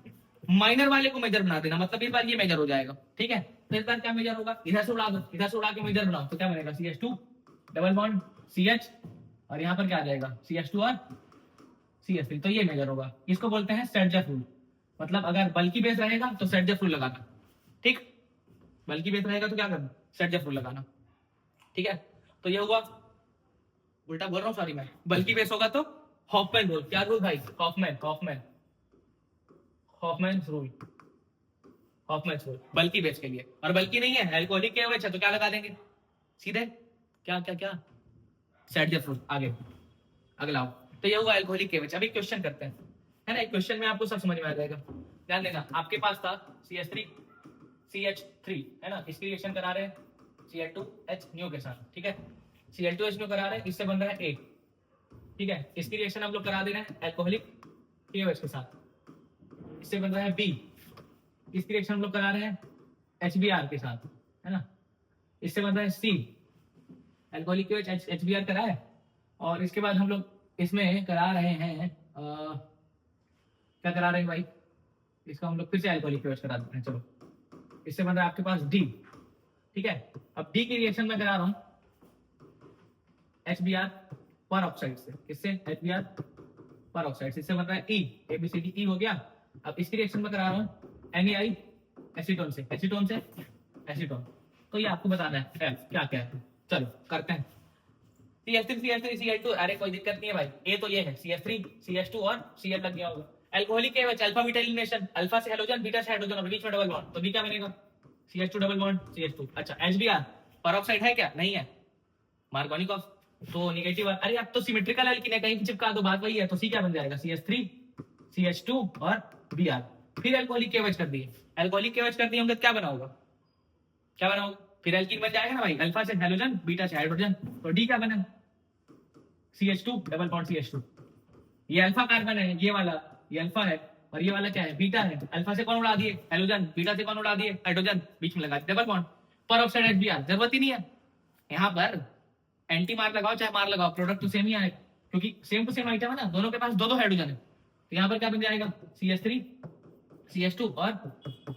माइनर वाले को मेजर बना देना, मतलब इस बार ये मेजर हो जाएगा। ठीक है, तो इस बार क्या मेजर होगा? इधर से उड़ा दो, इधर से उड़ा के मेजर बनाओ, तो क्या बनेगा? CH2 डबल बॉन्ड CH, और यहाँ पर क्या आ जाएगा? CH2 और CH3, तो ये मेजर होगा। इसको बोलते हैं सेटजेफ रूल। मतलब अगर बल्की बेस रहेगा तो सेटजेफ रूल लगाना। ठीक, बल्की बेस रहेगा तो क्या करना? सेटजेफ रूल लगाना। ठीक है, तो ये हुआ, उल्टा बोल रहा हूँ सॉरी मैं, बल्कि बेस होगा तो हॉफमैन रूल। क्या रूल भाई? Hofmann Hofmann Hofmann rule, Hofmann rule bulky base के लिए। और बल्कि नहीं है, एल्कोहलिक के तो क्या लगा देंगे सीधे, क्या क्या क्या, सेट द फ्रूट। आगे अगला आओ। तो ये हुआ एल्कोहलिक केवेज। अभी क्वेश्चन करते हैं, है ना? एक क्वेश्चन में आपको सब समझ में आ जाएगा। ध्यान देना, आपके पास था CH3 CH3, है ना? इसकी रिएक्शन करा रहे हैं Cl2H न्यू के साथ, ठीक है? Cl2H न्यू करा रहे हैं, इससे बन रहा है A, ठीक है? इसकी रिएक्शन हम लोग करा दे रहे हैं एल्कोहलिक KOH के साथ, इससे बन रहा है B। इसकी रिएक्शन हम लोग करा रहे हैं HBr के साथ, है ना? इससे बन रहा है C। एल्कोहलिक KOH HBr करा है, और इसके बाद हम लोग इसमें करा रहे हैं क्या करा रहे हैं भाई? इसका हम लोग फिर से एल्कोहलिक KOH करा देते हैं। चलो, इससे बन रहा है आपके पास D, ठीक है? अब D की रिएक्शन में करा रहा हूं HBr पर ऑक्साइड से, किससे? HBr पर ऑक्साइड से, इससे बन रहा है E, ABCD E हो गया। अब इसकी रिएक्शन में करा रहा हूं NaI एसीटोन से, एसीटोन से एसीटोन। तो ये आपको बताना है क्या क्या है। चलो करते हैं। CH3 CH3 Cl2, अरे कोई दिक्कत नहीं है भाई, ए तो ये है CH3 CH2 और Cl लग गया होगा। Alcoholic KOH alpha beta elimination, alpha से हेलोजन, बीटा से हाइड्रोजन और बीच में डबल बॉन्ड, तो बी क्या बनेगा? CH2 double bond CH2। अच्छा, HBr पेरोक्साइड है क्या? नहीं है, मार्कोनिकॉफ, तो नेगेटिव। अरे अब तो सिमेट्रिकल एल्कीन है, कहीं चिपका दो, बात वही है। तो C क्या बन जाएगा? CH3 CH2 और Br। फिर एल्कोहलिक KOH कर दिए, एल्कोहलिक KOH कर दिए होंगे, क्या बना होगा? क्या बना होगा? फिर एल्कीन बन जाएगा ना भाई, अल्फा से हेलोजन, बीटा से हाइड्रोजन, तो D क्या बना? CH2 double bond CH2। ये अल्फा कार्बन है, ये वाला, ये अल्फा है, और ये वाला क्या है? बीटा है। अल्फा से कौन उड़ा दिए? हेलोजन, बीटा से कौन उड़ा दिए? हाइड्रोजन, बीच में लगा दिए डबल बॉन्ड, पर ऑक्साइड HBr, जरूरत ही नहीं है यहाँ पर। एंटी मार लगाओ चाहे मार लगाओ, प्रोडक्ट तो सेम ही आएगा, क्योंकि सेम टू सेम आइटम है ना, दोनों के पास दो दो हाइड्रोजन है। तो यहाँ पर क्या बन जाएगा? CH3 CH2 और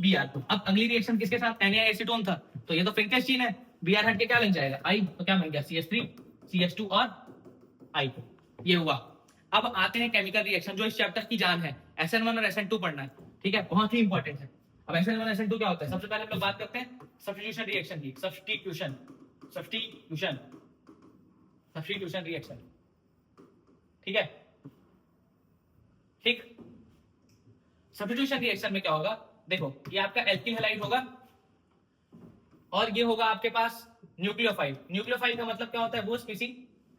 Br। अब अगली रिएक्शन किसके साथ? Na एसीटोन था, तो ये तो फ्रैंकेस चीन है, Br हट के क्या बन जाएगा? I, तो क्या बन गया? CH3 CH2 और I। ये हुआ। अब आते हैं केमिकल रिएक्शन, जो इस चैप्टर की जान है। SN1 और SN2 पढ़ना है, ठीक है? बहुत ही इंपॉर्टेंट है। अब SN1 SN2 क्या होता है? सबसे पहले हम लोग बात करते हैं सब्स्टिट्यूशन रिएक्शन की। सब्स्टिट्यूशन सब्स्टिट्यूशन सब्स्टिट्यूशन रिएक्शन, ठीक है? ठीक, सब्स्टिट्यूशन रिएक्शन में क्या होगा? देखो, ये आपका एल्किल हैलाइड होगा, और ये होगा आपके पास न्यूक्लियोफाइल। न्यूक्लियोफाइल का मतलब क्या होता है? वो स्पीसी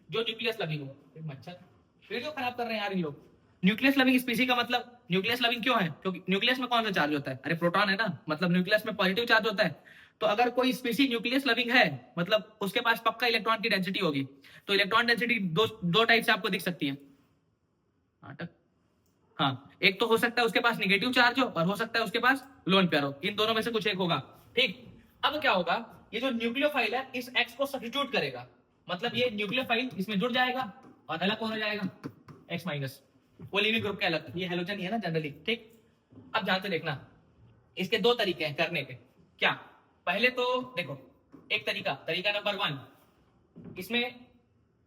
जो न्यूक्लियस लविंग हो। मच्छर वीडियो खराब कर रहे हैं यार ये लोग। न्यूक्लियस लविंग स्पीसी का मतलब, न्यूक्लियस लविंग क्यों है? क्योंकि न्यूक्लियस में कौन सा चार्ज होता है? अरे प्रोटॉन है ना, मतलब न्यूक्लियस में पॉजिटिव चार्ज होता है। तो अगर कोई स्पीसी न्यूक्लियस लविंग है, मतलब उसके पास पक्का इलेक्ट्रॉन की डेंसिटी होगी। तो इलेक्ट्रॉन डेंसिटी दो टाइप से आपको दिख सकती है। हाँ, एक तो हो सकता है उसके पास निगेटिव चार्ज हो, और हो सकता है उसके पास लोन पेयर हो। इन दोनों में से कुछ एक होगा, ठीक? अब क्या होगा? ये जो न्यूक्लियोफाइल है, इस X को सब्स्टिट्यूट करेगा, मतलब ये न्यूक्लियोफाइल इसमें जुड़ जाएगा, और अलग कौन हो जाएगा? X माइनस, वो लीविंग ग्रुप के अलग। ये हेलोजन ही है ना जनरली, ठीक? अब ध्यान से देखना, इसके दो तरीके हैं करने के। क्या? पहले तो देखो, एक तरीका नंबर 1, इसमें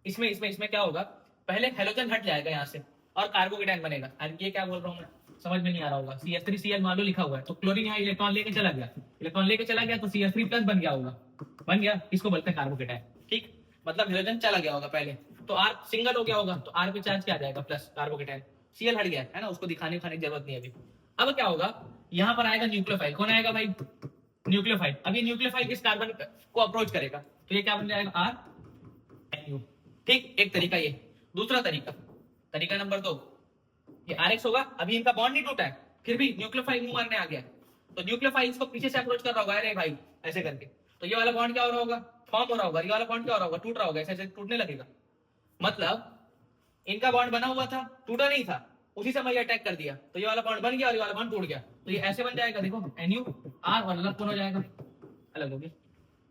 इसमें इसमें इसमें क्या होगा? पहले हेलोजन हट जाएगा यहाँ से, और कार्बोकेटायन बनेगा। ये क्या बोल रहा हूँ मैं, समझ में नहीं आ रहा होगा। CH3Cl मान लो लिखा हुआ है, तो क्लोरीन यहाँ इलेक्ट्रॉन लेके चला गया, तो CH3 प्लस बन गया होगा, बन गया, इसको बोलते हैं कार्बोकेटायन, ठीक? मतलब हेलोजन चला गया होगा पहले, तो R सिंगल हो गया होगा, तो R पे चार्ज क्या आ जाएगा? Plus carbocation. Cl हट गया है ना, उसको दिखाने की जरूरत नहीं है अभी। अब क्या होगा? यहाँ पर आएगा न्यूक्लियोफाइल। कौन आएगा भाई? न्यूक्लियोफाइल। अब ये न्यूक्लियोफाइल इस कार्बन को अप्रोच करेगा, तो ये क्या बन जाएगा? R, ठीक? एक तरीका ये। दूसरा तरीका नंबर 2, ये RX होगा। अभी इनका बॉन्ड नहीं टूटा है, फिर भी न्यूक्लियोफाइल मुंह मारने आ गया, तो न्यूक्लियोफाइल इसको पीछे से अप्रोच कर रहा होगा, अरे भाई ऐसे करके, तो ये वाला बॉन्ड क्या हो रहा होगा? फॉर्म हो रहा होगा। ये वाला बॉन्ड क्या हो रहा होगा? टूट रहा होगा, ऐसे टूटने लगेगा। मतलब इनका बॉन्ड बना हुआ था, टूटा नहीं था, उसी समय अटैक कर दिया, तो ये वाला बॉन्ड बन गया और ये वाला बॉन्ड टूट गया। तो ये ऐसे बन जाएगा, देखो NuR, और अलग कौन हो जाएगा? अलग हो गया,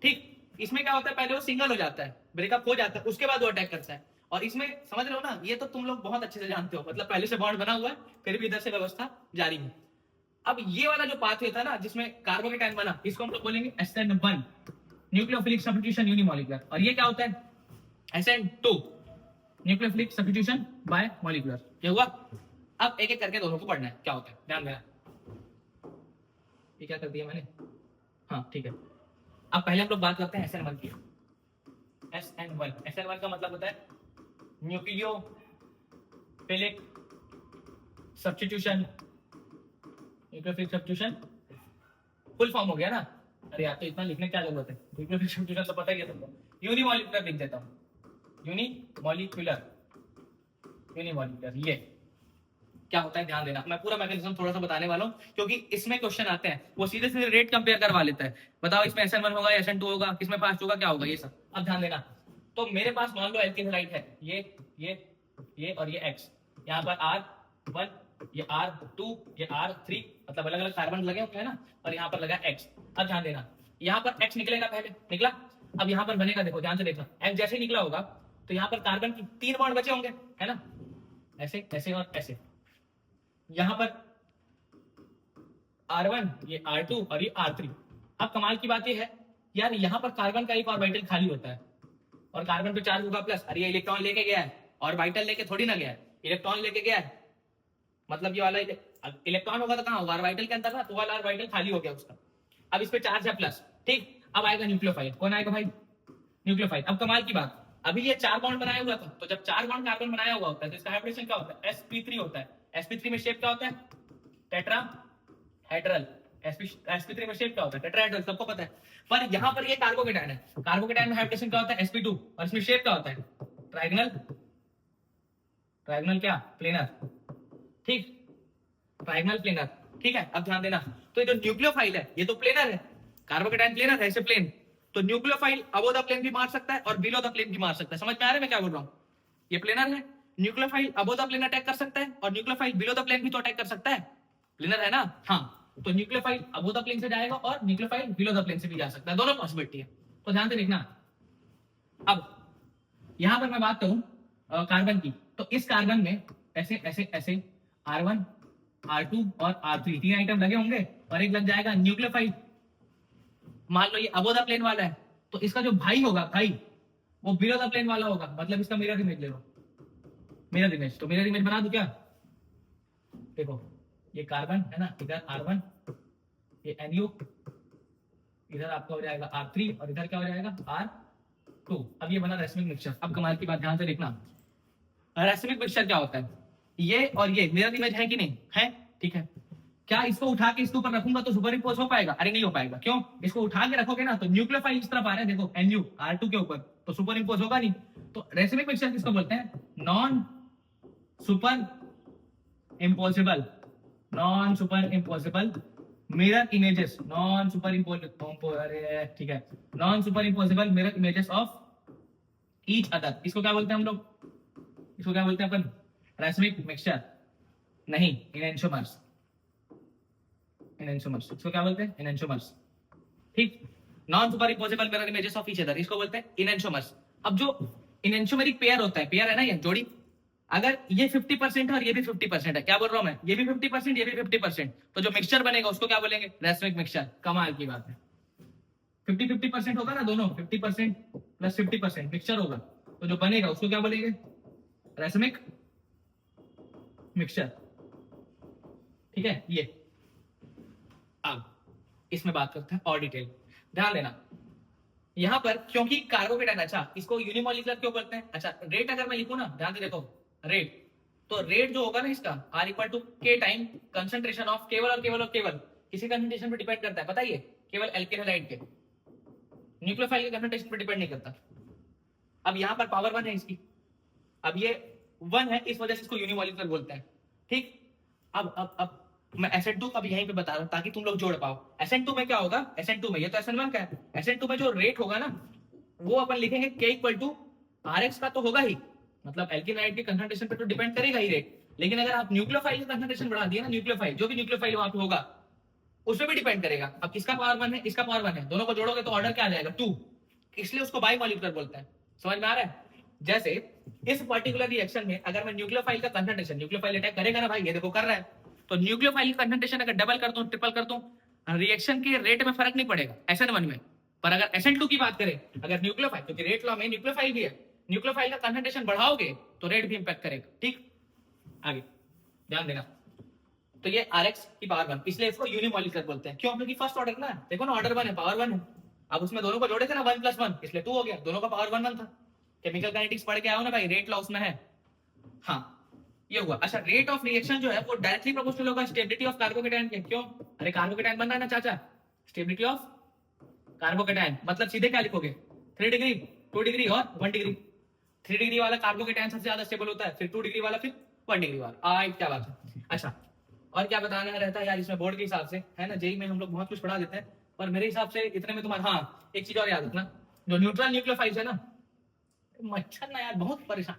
ठीक? इसमें क्या होता है? पहले वो सिंगल हो जाता है, ब्रेकअप हो जाता है, उसके बाद वो अटैक करता है। और इसमें समझ रहे हो ना, ये तो तुम लोग बहुत अच्छे से जानते हो, मतलब पहले से बॉन्ड बना हुआ है, फिर भी इधर से व्यवस्था जारी है। अब ये वाला जो पाथवे था ना, जिसमें कार्बोकेटायन बना, इसको हम लोग बोलेंगे SN1, न्यूक्लियोफिलिक सब्स्टिट्यूशन यूनिमॉलिक्यूलर। और ये क्या होता है? SN2, nucleophilic substitution bye molecular. ये हुआ। अब एक एक करके दोनों को पढ़ना है, क्या होता है, ध्यान देना। ये क्या कर दिया मैंने? हाँ ठीक है। अब पहले हम लोग बात करते हैं SN1 की। SN1। SN1 का मतलब होता है nucleophilic substitution. Nucleophilic substitution full form हो गया ना। अरे यार तो इतना लिखने क्या जरूरत है, न्यूक्लियोफिलिक सब्स्टिट्यूशन तो पता ही है तुमको। यूनिमॉलिक्यूलर लिख देता हूँ, यूनिमॉलिक्यूलर। यूनिमॉलिक्यूलर ये क्या होता है ध्यान देना, मैं पूरा मैकेनिज्म थोड़ा सा बताने वाला हूँ, क्योंकि इसमें क्वेश्चन आते हैं वो सीधे सीधे रेट कंपेयर करवा लेता है। बताओ इसमें SN1 होगा, SN2 होगा, किसमें फास्ट होगा, क्या होगा, ये सब अब ध्यान देना। तो मेरे पास मान लो एल्किल हैलाइड है, ये और ये X, यहाँ पर R1, ये R2, ये R3, मतलब अलग अलग कार्बन लगे होते हैं ना, और यहाँ पर लगा X। अब ध्यान देना, यहाँ पर X निकलेगा, पहले निकला, अब यहाँ पर बनेगा, देखो ध्यान से देखना, X जैसे ही निकला होगा तो यहाँ पर कार्बन की 3 बॉन्ड बचे होंगे, है ना, ऐसे ऐसे और ऐसे। यहां पर R1, ये R2 और ये R3। अब कमाल की बात ये है यार, यहां पर कार्बन का एक ऑर्बिटल खाली होता है और कार्बन पे चार्ज होगा प्लस। अरे ये इलेक्ट्रॉन लेके गया है, ऑर्बिटल लेके थोड़ी ना गया है, इलेक्ट्रॉन लेके गया है, मतलब ये वाला इलेक्ट्रॉन होगा तो कहां होगा, ऑर्बिटल के अंदर ना, तो वाला ऑर्बिटल खाली हो गया उसका। अब इस पे चार्ज है प्लस, ठीक। अब आएगा न्यूक्लियोफाइल, कौन आएगा भाई, न्यूक्लियोफाइल। अब कमाल की बात, अभी ये 4 बॉन्ड बनाया हुआ था, तो जब 4 बॉन्ड कार्बन बनाया हुआ होता है तो इसका हाइब्रिडेशन क्या होता है, sp3 होता है। sp3 में शेप क्या होता है, टेट्राहेड्रल। sp3 में शेप क्या होता है, टेट्राहेड्रल, सबको पता है। पर यहाँ पर ये कार्बोकेटायन है, कार्बोकेटायन में हाइब्रिडेशन क्या होता है, sp2, और इसमें शेप क्या होता है, ट्रायगोनल, ट्रायगोनल क्या, प्लेनर, ठीक, ट्रायगोनल प्लेनर, ठीक है। अब ध्यान देना, तो ये जो न्यूक्लियोफाइल है ये तो प्लेनर है, कार्बोकेटायन प्लेनर है, ऐसे प्लेन, तो न्यूक्लियोफाइल अबोव द प्लेन भी मार सकता है और बिलो द प्लेन भी मार सकता है। समझ में आ रहा है मैं क्या बोल रहा हूँ, ये प्लेनर है, nucleophile above the plane attack कर सकता है और न्यूक्लियोफाइल बिलो द प्लेन भी तो अटैक कर सकता है, प्लेनर है ना, हाँ। तो न्यूक्लियोफाइल अबोव द प्लेन से जाएगा और न्यूक्लियोफाइल बिलो द प्लेन से भी जा सकता है, दोनों पॉसिबिलिटी है, तो ध्यान से देखना। अब यहां पर मैं बात करूं कार्बन की, तो इस कार्बन में ऐसे ऐसे ऐसे R1, R2 और R3 तीन आइटम लगे होंगे और एक लग जाएगा न्यूक्लियोफाइल। मान लो ये अबोव द प्लेन वाला है, तो इसका जो भाई होगा, भाई वो बिलो द प्लेन वाला होगा, मतलब इसका मिरर इमेज ले लो, मिरर इमेज। तो मिरर इमेज बना दूं क्या, देखो ये कार्बन है ना, इधर R1, ये NU, इधर आपका हो जाएगा R3 और इधर क्या हो जाएगा R2। अब ये बना रेसमिक मिक्सचर। अब कमाल की बात ध्यान से देखना, रेसमिक मिक्सचर क्या होता है, ये और ये मिरर इमेज है कि नहीं है, ठीक है। क्या इसको उठा के इसके ऊपर रखूंगा तो सुपर इंपोज हो पाएगा, अरे नहीं हो पाएगा, क्यों, इसको उठा के रखोगे ना तो न्यूक्लियोफाइल इस तरफ आ रहे हैं, देखो NU R2 के ऊपर, तो सुपर इंपोज होगा नहीं। तो रेसमिक मिक्सचर किसको बोलते हैं, non super impossible, non super impossible mirror images, non super अरे ठीक है, non super impossible mirror images of each other. इसको क्या बोलते हैं हम लोग, इसको क्या बोलते हैं अपन, रेसमिक मिक्सचर, नहीं इनएंशोमर्स, इनएंशोमर्स, इसको क्या बोलते हैं, इनएंशोमर्स, ठीक। Non super impossible mirror images of each other, इसको बोलते हैं इनएंशोमर्स। अब जो इनएंशोमेरिक पेयर होता है, पेयर है ना ये जोड़ी, अगर ये 50% है और ये भी 50% है, क्या बोल रहा हूं मैं, ये भी 50% ये भी 50%, तो जो मिक्सचर बनेगा उसको क्या बोलेंगे, रेसमिक मिक्सचर। कमाल की बात है, 50-50% होगा ना, दोनों 50% प्लस 50% मिक्सचर होगा, तो जो बनेगा उसको क्या बोलेंगे, रेसमिक मिक्सचर, ठीक है। ये अब इसमें बात करते हैं और डिटेल, ध्यान देना। यहां पर क्योंकि कार्बोकेटायन, अच्छा इसको यूनिमॉलिक्यूलर क्यों बोलते हैं, अच्छा रेट अगर मैं लिखूं ना, ध्यान से देखो रेट, तो रेट जो होगा ना इसका R equal to K time concentration of केवल और केवल और केवल किसी कंसंट्रेशन पे डिपेंड करता है, बताइए, केवल एल्किल हैलाइड के, न्यूक्लियोफाइल के कंसंट्रेशन पे डिपेंड नहीं करता। अब यहाँ पर पावर 1 है इसकी, अब ये 1 है, इस वजह से इसको यूनिमॉलिक्यूलर बोलते हैं, ठीक। अब मैं SN2 का भी यहीं पे बता रहा हूं ताकि तुम लोग जोड़ पाओ। SN2 में क्या होगा, SN2 में, ये तो SN1 का है, SN2 में जो रेट होगा ना वो अपन लिखेंगे K इक्वल टू RX का तो होगा ही, मतलब एल्किल हैलाइड के कंसंट्रेशन पे तो डिपेंड करेगा ही रेट, लेकिन अगर आप न्यूक्लियोफाइल का कंसंट्रेशन बढ़ा दिए ना, न्यूक्लियोफाइल जो भी न्यूक्लियोफाइल वहां पे होगा उस पर भी डिपेंड करेगा। अब किसका पावर 1 है, इसका पावर 1 है, दोनों को जोड़ोगे तो ऑर्डर क्या आ जाएगा 2, इसलिए उसको बाई मॉलिक्यूलर बोलते हैं। समझ में आ रहा है, जैसे इस पर्टिकुलर रिएक्शन में अगर मैं न्यूक्लियोफाइल का कंसंट्रेशन, न्यूक्लियोफाइल अटैक करेगा ना भाई, ये देखो कर रहा है, तो न्यूक्लियोफाइल का कंसंट्रेशन अगर डबल कर दूं, ट्रिपल कर दूं, रिएक्शन के रेट में फर्क नहीं पड़ेगा SN1 में। पर अगर SN2 की बात करें, अगर न्यूक्लियोफाइल, क्योंकि रेट लॉ में न्यूक्लियोफाइल भी है, न्यूक्लियोफाइल का कंसंट्रेशन बढ़ाओगे तो रेट भी इंपैक्ट करेगा, ठीक। आगे ध्यान देना, तो ये RX की पावर 1, इसलिए इसको यूनिमॉलिक्यूलर बोलते हैं, क्यों, क्योंकि फर्स्ट ऑर्डर ना, देखो ना ऑर्डर 1 है, पावर 1 है, अब उसमें दोनों को जोड़े थे ना 1 + 1, इसलिए 2 हो गया, दोनों का पावर 1 1 था। केमिकल काइनेटिक्स पढ़ के आओ ना भाई, रेट लॉ उसमें है। हाँ ये हुआ। अच्छा, रेट ऑफ रिएक्शन जो है वो डायरेक्टली प्रोपोर्शनल होगा स्टेबिलिटी ऑफ कार्बोकेटायन के। क्यों? अरे कार्बोकेटायन बन रहा है ना चाचा, स्टेबिलिटी ऑफ कार्बोकेटायन मतलब सीधे क्या लिखोगे, 3 डिग्री, 2 डिग्री और 1 डिग्री। 3 डिग्री वाला कार्बोकेटायन सबसे ज्यादा स्टेबल होता है, फिर 2 डिग्री वाला, फिर 1 डिग्री वाला। क्या बात है। अच्छा, और क्या बताना रहता है यार इसमें बोर्ड के हिसाब से, है ना, जेई में हम लोग बहुत कुछ पढ़ा देते हैं, पर मेरे हिसाब से इतने में तुम्हारा, हाँ एक चीज और याद रखना, जो न्यूट्रल न्यूक्लियोफाइल्स है ना, मच्छर ना यार बहुत परेशान,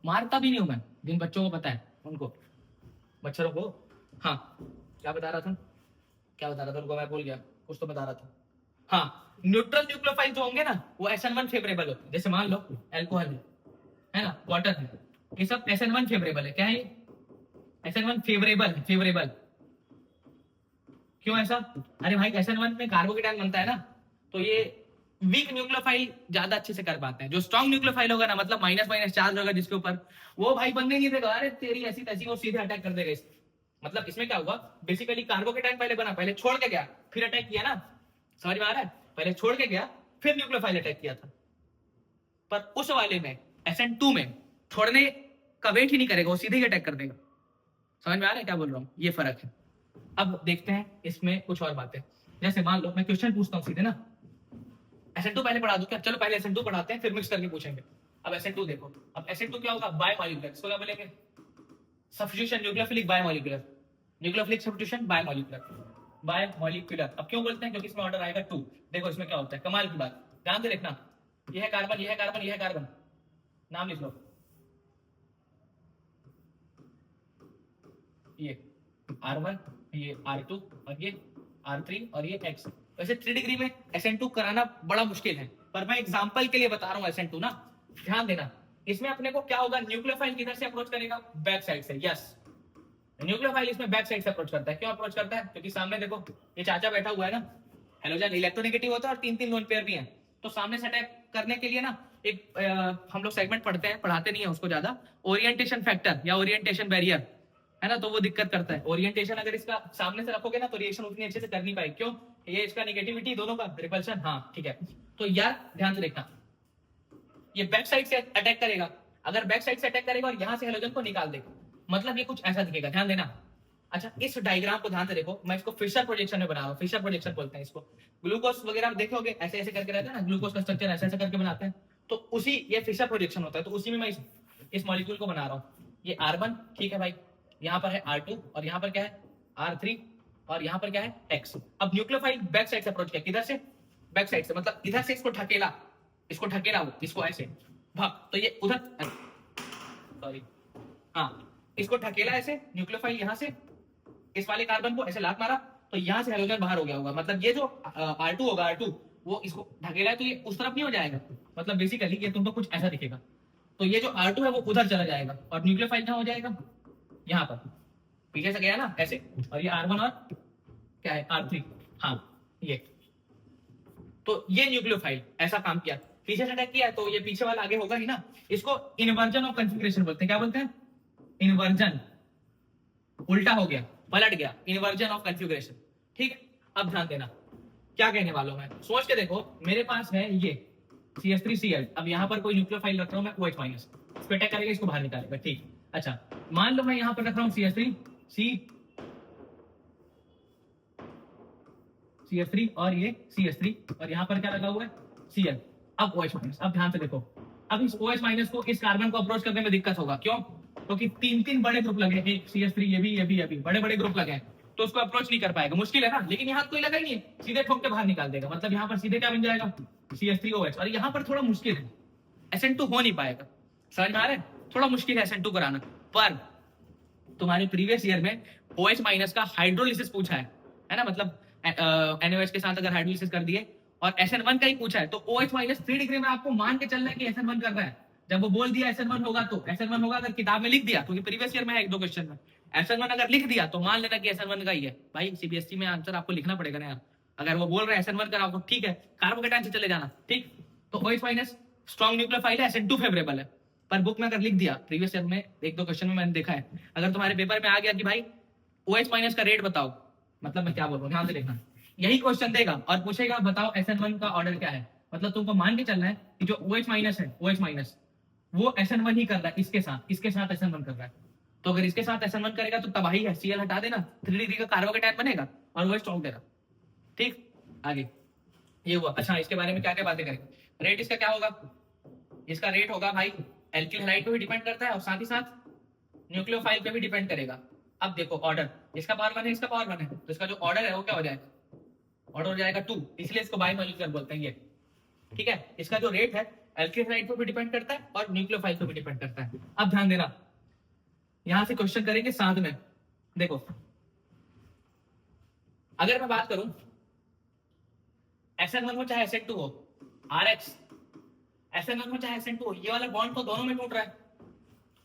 मारता भी नहीं हूं मैं, जिन बच्चों को पता है उनको, मच्छरों को। हाँ क्या बता रहा था उनको मैं भूल गया, कुछ तो बता रहा था। हाँ, न्यूट्रल न्यूक्लियोफाइल जो होंगे ना वो SN1 फेवरेबल होते हैं। जैसे मान लो एल्कोहल है ना, वाटर है, ये सब SN1 फेवरेबल है। क्या है SN1 फेवरेबल, फेवरेबल क्यों ऐसा? अरे भाई SN1 में कार्बोकेटायन बनता है ना, तो ये वीक न्यूक्लियोफाइल ज्यादा अच्छे से कर पाते हैं। जो स्ट्रॉन्ग न्यूक्लियोफाइल होगा ना, मतलब माइनस माइनस चार्ज होगा जिसके ऊपर, वो भाई बनने नहीं देगा। अरे तेरी ऐसी तैसी, वो सीधे अटैक कर देगा इस। मतलब इसमें क्या हुआ, बेसिकली कार्बोकेटायन पहले बना, पहले छोड़ के गया, फिर अटैक किया ना, समझ में आ रहा है? पहले छोड़ के गया, फिर न्यूक्लियोफाइल अटैक किया था। पर उस वाले में SN2 में छोड़ने का वेट ही नहीं करेगा, वो सीधे ही अटैक कर देगा। समझ में आ रहा है क्या बोल रहा हूँ? ये फर्क है। अब देखते हैं इसमें कुछ और बातें। जैसे मान लो मैं क्वेश्चन पूछता हूँ सीधे ना, SN2 पहले पढ़ा दूं क्या? चलो पहले SN2 पढ़ाते हैं, फिर मिक्स करके पूछेंगे। अब SN2 देखो, अब SN2 क्या होगा, बायोमॉलिक्यूलर। इसको क्या बोलेंगे? Substitution nucleophilic biomolecular, nucleophilic substitution biomolecular, biomolecular. अब क्यों बोलते हैं? क्योंकि इसमें ऑर्डर आएगा 2। देखो इसमें क्या होता है, कमाल की बात, ध्यान से देखना, ये है कार्बन, ये है कार्बन, ये है कार्बन, नाम लिख लो, ये R1, ये R2 और ये R3 और ये X। वैसे 3 डिग्री में SN2 कराना बड़ा मुश्किल है, पर मैं एग्जांपल के लिए बता रहा हूँ SN2 ना, ध्यान देना। इसमें अपने को क्या होगा, न्यूक्लियोफाइल किधर से अप्रोच करेगा? बैक साइड से। यस, न्यूक्लियोफाइल इसमें बैक साइड से अप्रोच करता है। क्यों अप्रोच करता है? क्योंकि सामने देखो ये चाचा बैठा हुआ है ना, हेलोजन इलेक्ट्रोनेगेटिव होता है और 3 3 लोन पेयर भी हैं, तो सामने से अटैक करने के लिए ना एक हम लोग सेगमेंट पढ़ते हैं, पढ़ाते नहीं है उसको ज्यादा, ओरिएंटेशन फैक्टर या ओरिएंटेशन बैरियर, है ना, तो वो दिक्कत करता है। ओरिएंटेशन अगर इसका सामने से रखोगे ना तो रिएक्शन उतनी अच्छे से कर नहीं पाएगी। क्यों? ये इसका नेगेटिविटी दोनों का रिपल्शन। हाँ ठीक है, तो यार ध्यान से देखना, ये बैक साइड से अटैक करेगा। अगर बैक साइड से अटैक करेगा और यहां से हेलोजन को निकाल देगा, मतलब ये कुछ ऐसा दिखेगा, ध्यान देना। अच्छा, इस डायग्राम को ध्यान से देखो, मैं इसको फिशर प्रोजेक्शन में बना रहा हूँ, फिशर प्रोजेक्शन बोलते हैं इसको। ग्लूकोज वगैरह आप देखोगे ऐसे ऐसे करके रहता है ना, ग्लूकोज का स्ट्रक्चर ऐसे ऐसे करके बनाते हैं, तो उसी ये फिशर प्रोजेक्शन होता है, तो उसी में मैं इस मॉलिक्यूल को बना रहा हूँ। ये R1 ठीक है भाई, यहाँ पर है R2 और यहाँ पर क्या है R3 और यहाँ पर क्या है X। अब न्यूक्लियोफाइल बैक साइड से अप्रोच किया, किधर से? बैक साइड से, मतलब इधर से इसको ढकेला, इसको ढकेला, वो इसको ऐसे भाग, तो ये उधर, सॉरी, हाँ इसको ढकेला ऐसे, न्यूक्लियोफाइल यहाँ से इस वाले कार्बन को ऐसे लात मारा, तो यहाँ से हाइड्रोजन बाहर हो गया होगा। मतलब ये जो R2 होगा, R2 वो इसको ढकेला है तो ये उस तरफ नहीं हो जाएगा, मतलब बेसिकली ये तुमको कुछ ऐसा दिखेगा, तो ये जो R2 है वो उधर चला जाएगा और न्यूक्लियोफाइल कहाँ हो जाएगा? यहाँ पर, पीछे से गया ना ऐसे, और ये R1 और क्या है R3, हाँ ये, तो ये न्यूक्लियोफाइल ऐसा काम किया, पीछे से अटैक किया, तो ये पीछे वाला आगे होगा ही ना। इसको इन्वर्जन ऑफ कॉन्फ़िगरेशन बोलते हैं। क्या बोलते हैं? इन्वर्जन, उल्टा हो गया, पलट गया, इन्वर्जन ऑफ कॉन्फ़िगरेशन। ठीक है, अब ध्यान देना क्या कहने वाला हूं मैं, सोच के देखो। मेरे पास है ये CH3Cl, अब यहाँ पर कोई न्यूक्लियोफाइल रख रहा हूं मैं OH माइनस, इस पे अटैक करेगा, इसको बाहर निकालेगा। ठीक, अच्छा मान लो मैं यहाँ पर रख रहा हूँ CH3 और ये CH3 और यहाँ पर क्या लगा हुआ है Cl, अब OH माइनस। अब ध्यान से देखो, अब इस OH माइनस को इस कार्बन को अप्रोच करने में दिक्कत होगा। क्यों? क्योंकि 3 बड़े ग्रुप लगे, एक CH3, ये भी बड़े बड़े ग्रुप लगे हैं, तो उसको अप्रोच नहीं कर पाएगा, मुश्किल है ना। लेकिन यहाँ कोई लगा ही नहीं, सीधे ठोक के बाहर निकाल देगा, मतलब यहाँ पर सीधे क्या बन जाएगा CH3OH, और यहाँ पर थोड़ा मुश्किल है, SN2 हो नहीं पाएगा। समझ में आ रहा है? थोड़ा मुश्किल है SN2 कराना, पर तुम्हारे प्रीवियस ईयर में OH माइनस का हाइड्रोलिसिस पूछा है ना, मतलब NaOH के साथ अगर हाइड्रोलिसिस कर दिए, और SN1 का ही पूछा है, तो OH माइनस 3 डिग्री में आपको मान के चलना है कि SN1 कर रहा है। जब वो बोल दिया SN1 होगा, तो SN1 होगा, अगर किताब में लिख दिया, क्योंकि प्रीवियस ईयर में है 1-2 क्वेश्चन में SN1 अगर लिख दिया, तो मान लेना कि SN1 का ही है। भाई CBSE में आंसर आपको लिखना पड़ेगा ना यार, अगर वो बोल रहा है SN1 का आपको, ठीक है, कार्बोकेटायन से चले जाना। ठीक, तो OH माइनस स्ट्रॉन्ग न्यूक्लियोफाइल है, SN2 फेवरेबल है, पर बुक में अगर लिख दिया, प्रीवियस ईयर में 1-2 क्वेश्चन में मैंने देखा है, अगर तुम्हारे पेपर में आ गया कि भाई OH माइनस का रेट बताओ, मतलब मैं क्या बोल रहा हूँ, ध्यान से देखना, यही क्वेश्चन देगा और पूछेगा बताओ SN1 का ऑर्डर क्या है। मतलब तुमको मान के चलना है कि जो OH माइनस है, OH माइनस वो SN1 ही कर रहा है, इसके साथ SN1 कर रहा है। तो अगर इसके साथ SN1 करेगा तो तबाही है, Cl हटा देना, 3 डिग्री का कार्बोकेटायन बनेगा और वो स्ट्रॉन्ग देगा। ठीक, आगे ये हुआ। अच्छा, इसके बारे में क्या क्या बातें करेंगे। रेट इसका क्या होगा, इसका रेट होगा भाई एल्किल हैलाइड पे भी डिपेंड करता है और साथ ही साथ न्यूक्लियोफाइल पे भी डिपेंड करेगा। अब देखो ऑर्डर, इसका पावर 1 है, इसका पावर 1 है, तो इसका जो ऑर्डर है वो क्या हो जाएगा, ऑर्डर हो जाएगा 2, इसलिए इसको बाइमॉलिक्यूलर बोलते हैं ये। ठीक है, इसका जो रेट है एल्किल हैलाइड पे भी डिपेंड करता है और न्यूक्लियोफाइल पे भी डिपेंड करता है। अब ध्यान देना, यहां से क्वेश्चन करेंगे साथ में। देखो अगर मैं बात करूं SN1 हो चाहे SN2 हो, RH SN1 हो चाहे SN2 हो, ये वाला बॉन्ड तो दोनों में टूट रहा है।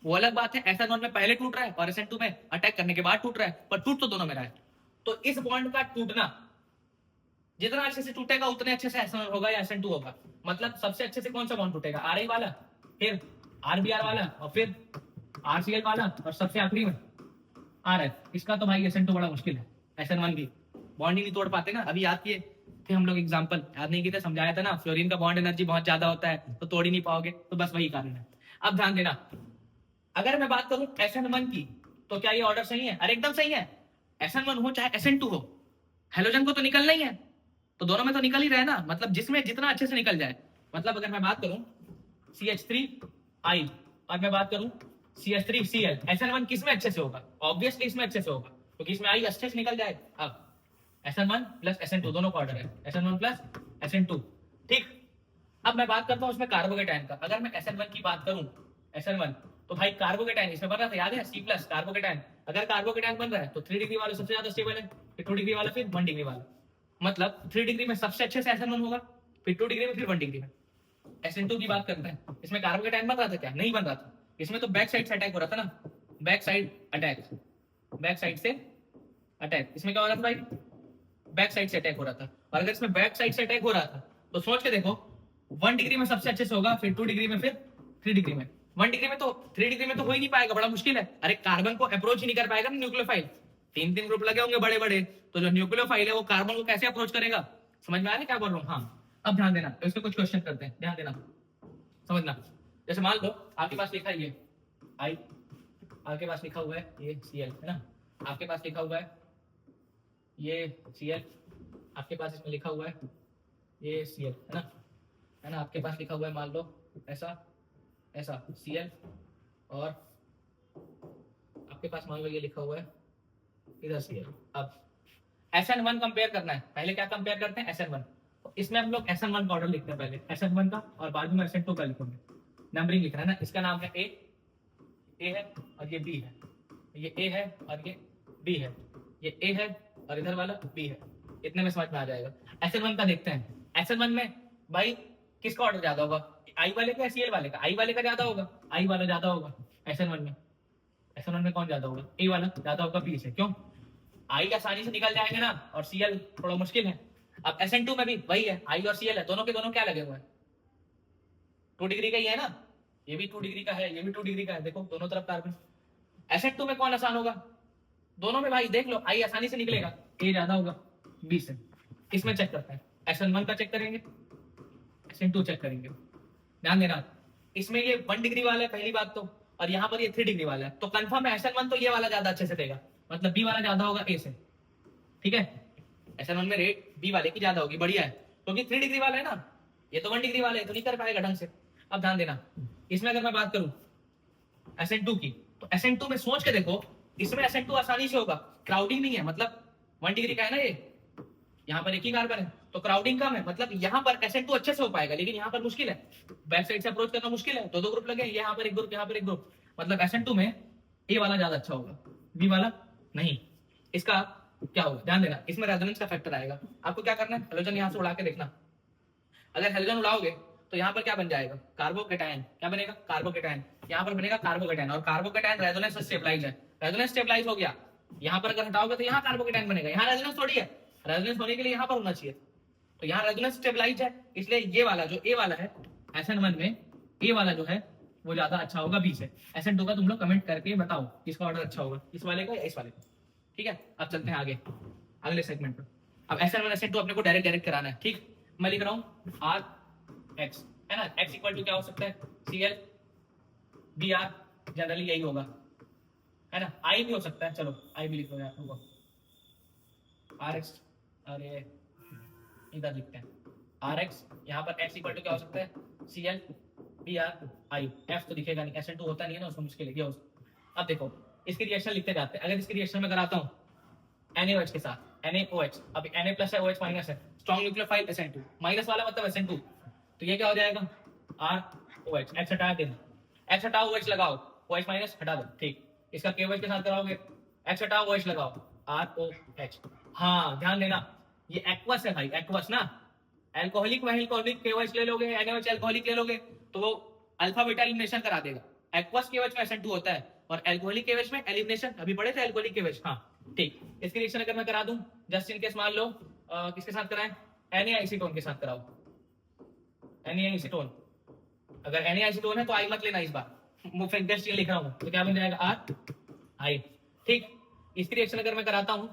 वो अलग बात है SN1 में पहले टूट रहा है और SN2 में अटैक करने के बाद टूट रहा है, पर टूट तो दोनों में रहा है। तो इस बॉन्ड का टूटना जितना अच्छे से टूटेगा उतने अच्छे से SN1 होगा या SN2 होगा। मतलब सबसे अच्छे से कौन सा बॉन्ड टूटेगा, RI वाला, फिर RBr वाला और फिर RCl वाला और सबसे आखिरी में RF। इसका तो भाई SN2 बड़ा मुश्किल है, SN1 भी बॉन्ड ही नहीं तोड़ पाते ना। अभी याद किए थे हम लोग एग्जांपल, याद नहीं किए थे, समझाया था ना, फ्लोरीन का बॉन्ड एनर्जी बहुत ज्यादा होता है तो तोड़ ही नहीं पाओगे, तो बस वही कारण है। अब ध्यान देना, अगर मैं बात करूं SN1 की तो क्या ये ऑर्डर सही है, अरे एकदम सही है। SN1 हो चाहे SN2 हो, हेलोजन को तो निकलना ही है, तो दोनों में तो निकल ही रहा है ना, मतलब जिसमें जितना अच्छे से निकल जाए। मतलब अगर मैं बात करूं CH3I और मैं बात करूं CH3Cl, SN1 किस में अच्छे से होगा, ऑब्वियसली इसमें अच्छे से होगा क्योंकि इसमें I अच्छे से निकल जाए। अब SN1 प्लस SN2 दोनों का ऑर्डर है, SN1 प्लस SN2। ठीक, अब मैं बात करता हूं उसमें कार्बोकेटायन का। अगर मैं SN1 की बात करूं, SN1 तो भाई कार्बोकेटायन इसमें बन रहा था, याद है, C प्लस कार्बोकेटायन। अगर कार्बोकेटायन बन रहा है तो 3 डिग्री वाला सबसे ज्यादा स्टेबल है, फिर 2 डिग्री वाला, फिर 1 डिग्री वाला। मतलब 3 डिग्री में सबसे अच्छे से SN1 होगा, फिर 2 डिग्री में, फिर 1 डिग्री में। SN2 की बात करते हैं, इसमें कार्बोकेटायन बन रहा था क्या, नहीं बन रहा था। इसमें तो बैक साइड से अटैक हो रहा था ना, back side attack, back side से अटैक। इसमें क्या हो रहा था भाई, बैक साइड से अटैक हो रहा था। और अगर इसमें बैक साइड से अटैक हो रहा था तो सोच के देखो, 1 डिग्री में सबसे अच्छे से होगा, फिर 2 डिग्री में, फिर 3 डिग्री में। 1 डिग्री में तो 3 डिग्री में तो हो ही नहीं पाएगा, बड़ा मुश्किल है। अरे कार्बन को अप्रोच ही नहीं कर पाएगा ना न्यूक्लियोफाइल, 3 ग्रुप लगे होंगे बड़े बड़े, तो जो न्यूक्लियोफाइल है वो कार्बन को कैसे अप्रोच करेगा। समझ में आ रहा है क्या बोल रहा हूँ। हाँ, अब ध्यान देना, तो इसके कुछ क्वेश्चन करते हैं, ध्यान देना, समझना। जैसे मान लो आपके पास लिखा है ये I, आपके पास लिखा हुआ है ये Cl, है ना, आपके पास लिखा हुआ है ये Cl, आपके पास इसमें लिखा हुआ है ये Cl, है ना, आपके पास लिखा हुआ है मान लो ऐसा ऐसा Cl, और आपके पास मान लो ये लिखा हुआ है इधर Cl। अब SN1 कंपेयर करना है, पहले क्या कंपेयर करते हैं, SN1। तो इसमें हम लोग SN1 का ऑर्डर लिखते हैं, पहले SN1 का और बाद में SN2 का लिखेंगे, नंबरिंग लिखना है ना। इसका नाम है A है और ये B है, ये A है और ये B है, ये A है और इधर वाला B है। इतने में समझ में आ जाएगा। SN1 का देखते हैं, SN1 में भाई किसका ऑर्डर ज्यादा होगा, I वाले का या Cl वाले का, I वाले का ज्यादा होगा, I वाला ज्यादा होगा SN1 में। SN1 में कौन ज्यादा होगा, A वाला ज्यादा होगा B से, क्यों, I आसानी से निकल जाएगा ना और Cl थोड़ा मुश्किल है। अब SN2 में भी वही है, I और Cl है, दोनों के दोनों क्या लगे हुए हैं, 2 डिग्री का ही है ना, ये भी 2 डिग्री का है, ये भी 2 डिग्री का है, देखो दोनों तरफ कार्बन। SN2 में कौन आसान होगा, दोनों में भाई देख लो, I आसानी से निकलेगा, A ज्यादा होगा B से। इसमें चेक करते हैं, SN1 का चेक करेंगे, SN2 चेक करेंगे। ध्यान देना, इसमें ये 1 डिग्री वाला है पहली बात तो, और यहाँ पर ये 3 डिग्री वाला है, तो कंफर्म है SN1 तो ये वाला ज्यादा अच्छे से देगा, मतलब B वाला ज्यादा होगा A से। ठीक है, SN1 में रेट B वाले की ज्यादा होगी, बढ़िया है, क्योंकि 3 डिग्री वाला है ना, ये तो 1 डिग्री वाला है, तो नहीं कर पाएगा ढंग से। अब ध्यान देना, इसमें अगर मैं बात करूं SN2 की, तो SN2 में सोच के देखो, इसमें SN2 आसानी से होगा, क्राउडिंग नहीं है, मतलब 1 डिग्री का है ना ये, यहाँ पर एक ही कार्बन है तो क्राउडिंग कम है, मतलब यहाँ पर SN2 अच्छे से हो पाएगा, लेकिन यहाँ पर मुश्किल है, बैक साइड से अप्रोच करना मुश्किल है, दो ग्रुप लगे, यहाँ पर एक ग्रुप, यहाँ पर एक ग्रुप, मतलब SN2 में A वाला ज्यादा अच्छा होगा, B वाला नहीं। इसका क्या होगा, ध्यान देना, इसमें रेजोनेंस का फैक्टर आएगा। आपको क्या करना है, हेलोजन यहाँ से उड़ा के देखना, अगर हेलोजन उड़ाओगे तो यहाँ पर क्या बन जाएगा, कार्बोकेटायन, क्या बनेगा, कार्बोकेटायन, यहाँ पर बनेगा कार्बोकेटायन, और कार्बोकेटायन रेजोनेंस से स्टेबलाइज है, रेजोनेंस स्टेबलाइज हो गया, यहाँ पर अगर हटाओगे तो यहाँ कार्बोकेटायन बनेगा, यहाँ रेजोनेंस थोड़ी है, रेजोनेंस होने के लिए यहाँ पर होना चाहिए, तो यहाँ रेजोनेंस स्टेबलाइज है, इसलिए ये वाला जो A वाला है SN1 में, A वाला जो है वो ज्यादा अच्छा होगा B से। SN2 का तुम लोग कमेंट करके बताओ किसका ऑर्डर अच्छा होगा, इस वाले का या इस वाले का। ठीक है, अब चलते हैं आगे अगले सेगमेंट पर। अब SN1 SN2 अपने को डायरेक्ट कराना है, ठीक। मैं लिख रहा हूँ RX, है ना। X इक्वल टू क्या हो सकता है, Cl Br, जनरली यही होगा, है ना। I भी हो सकता है, चलो I भी लिख लो यार, रुको। RX, अरे इधर लिखते हैं RX, यहाँ पर X इक्वल टू क्या हो सकता है, Cl Br I। F तो दिखेगा नहीं, SN2 होता नहीं है ना, उसको मुश्किल है, ये हो सकता। अब देखो इसकी रिएक्शन लिखते जाते हैं। अगर इसकी रिएक्शन में कराता हूँ NaOH के साथ, NaOH, अब Na प्लस है, OH माइनस है, स्ट्रॉन्ग न्यूक्लियोफाइल SN2, माइनस वाला मतलब SN2, तो ये क्या हो जाएगा ROH। X हटा देना, X हटाओ OH लगाओ, OH माइनस हटा दो, ठीक। इसका KOH के साथ कराओगे, X हटाओ OH लगाओ, ROH। हाँ ध्यान देना, ये एक्वस है भाई, एक्वस ना। एल्कोहलिक वहील्कोहलिक KOH ले लोगे, NaOH एल्कोहलिक ले लोगे, तो वो अल्फा बीटा एलिमिनेशन करा देगा। एक्वस KOH में SN2 होता है, और एल्कोहलिक KOH में एलिमिनेशन, अभी पढ़े थे एल्कोहलिक KOH, हाँ ठीक। इसकी रिएक्शन अगर मैं करा दूं, जस्ट इन केस मान लो किसके साथ कराएं, Na एसीटोन के साथ कराओ, Na एसीटोन। अगर Na एसीटोन है तो आई मत लेना इस बार, मैं इंटरेस्टिंग लिख रहा हूं, तो क्या बन जाएगा RI, ठीक। इसकी रिएक्शन अगर मैं कराता हूं,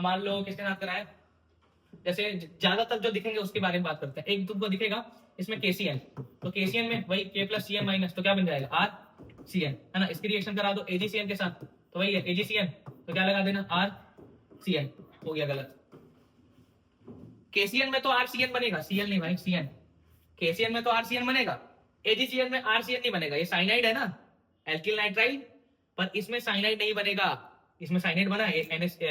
मान लो किसके साथ कराएं, जैसे ज्यादातर जो दिखेंगे उसके बारे में बात करते हैं। एक तुमको दिखेगा इसमें KCN, तो KCN में वही K प्लस CN माइनस, तो क्या बन जाएगा RCN, है ना। इसकी रिएक्शन करा दो AgCN के साथ, तो वही है AgCN, तो क्या लगा देना RCN, हो गया गलत। KCN में तो RCN बनेगा, Cl नहीं भाई, CN। KCN में तो RCN बनेगा, AgCN में RCN नहीं बनेगा, ये साइनाइड है ना, एल्किल नाइट्राइल, पर इसमें साइनाइड नहीं बनेगा। इसमें साइनाइड बना है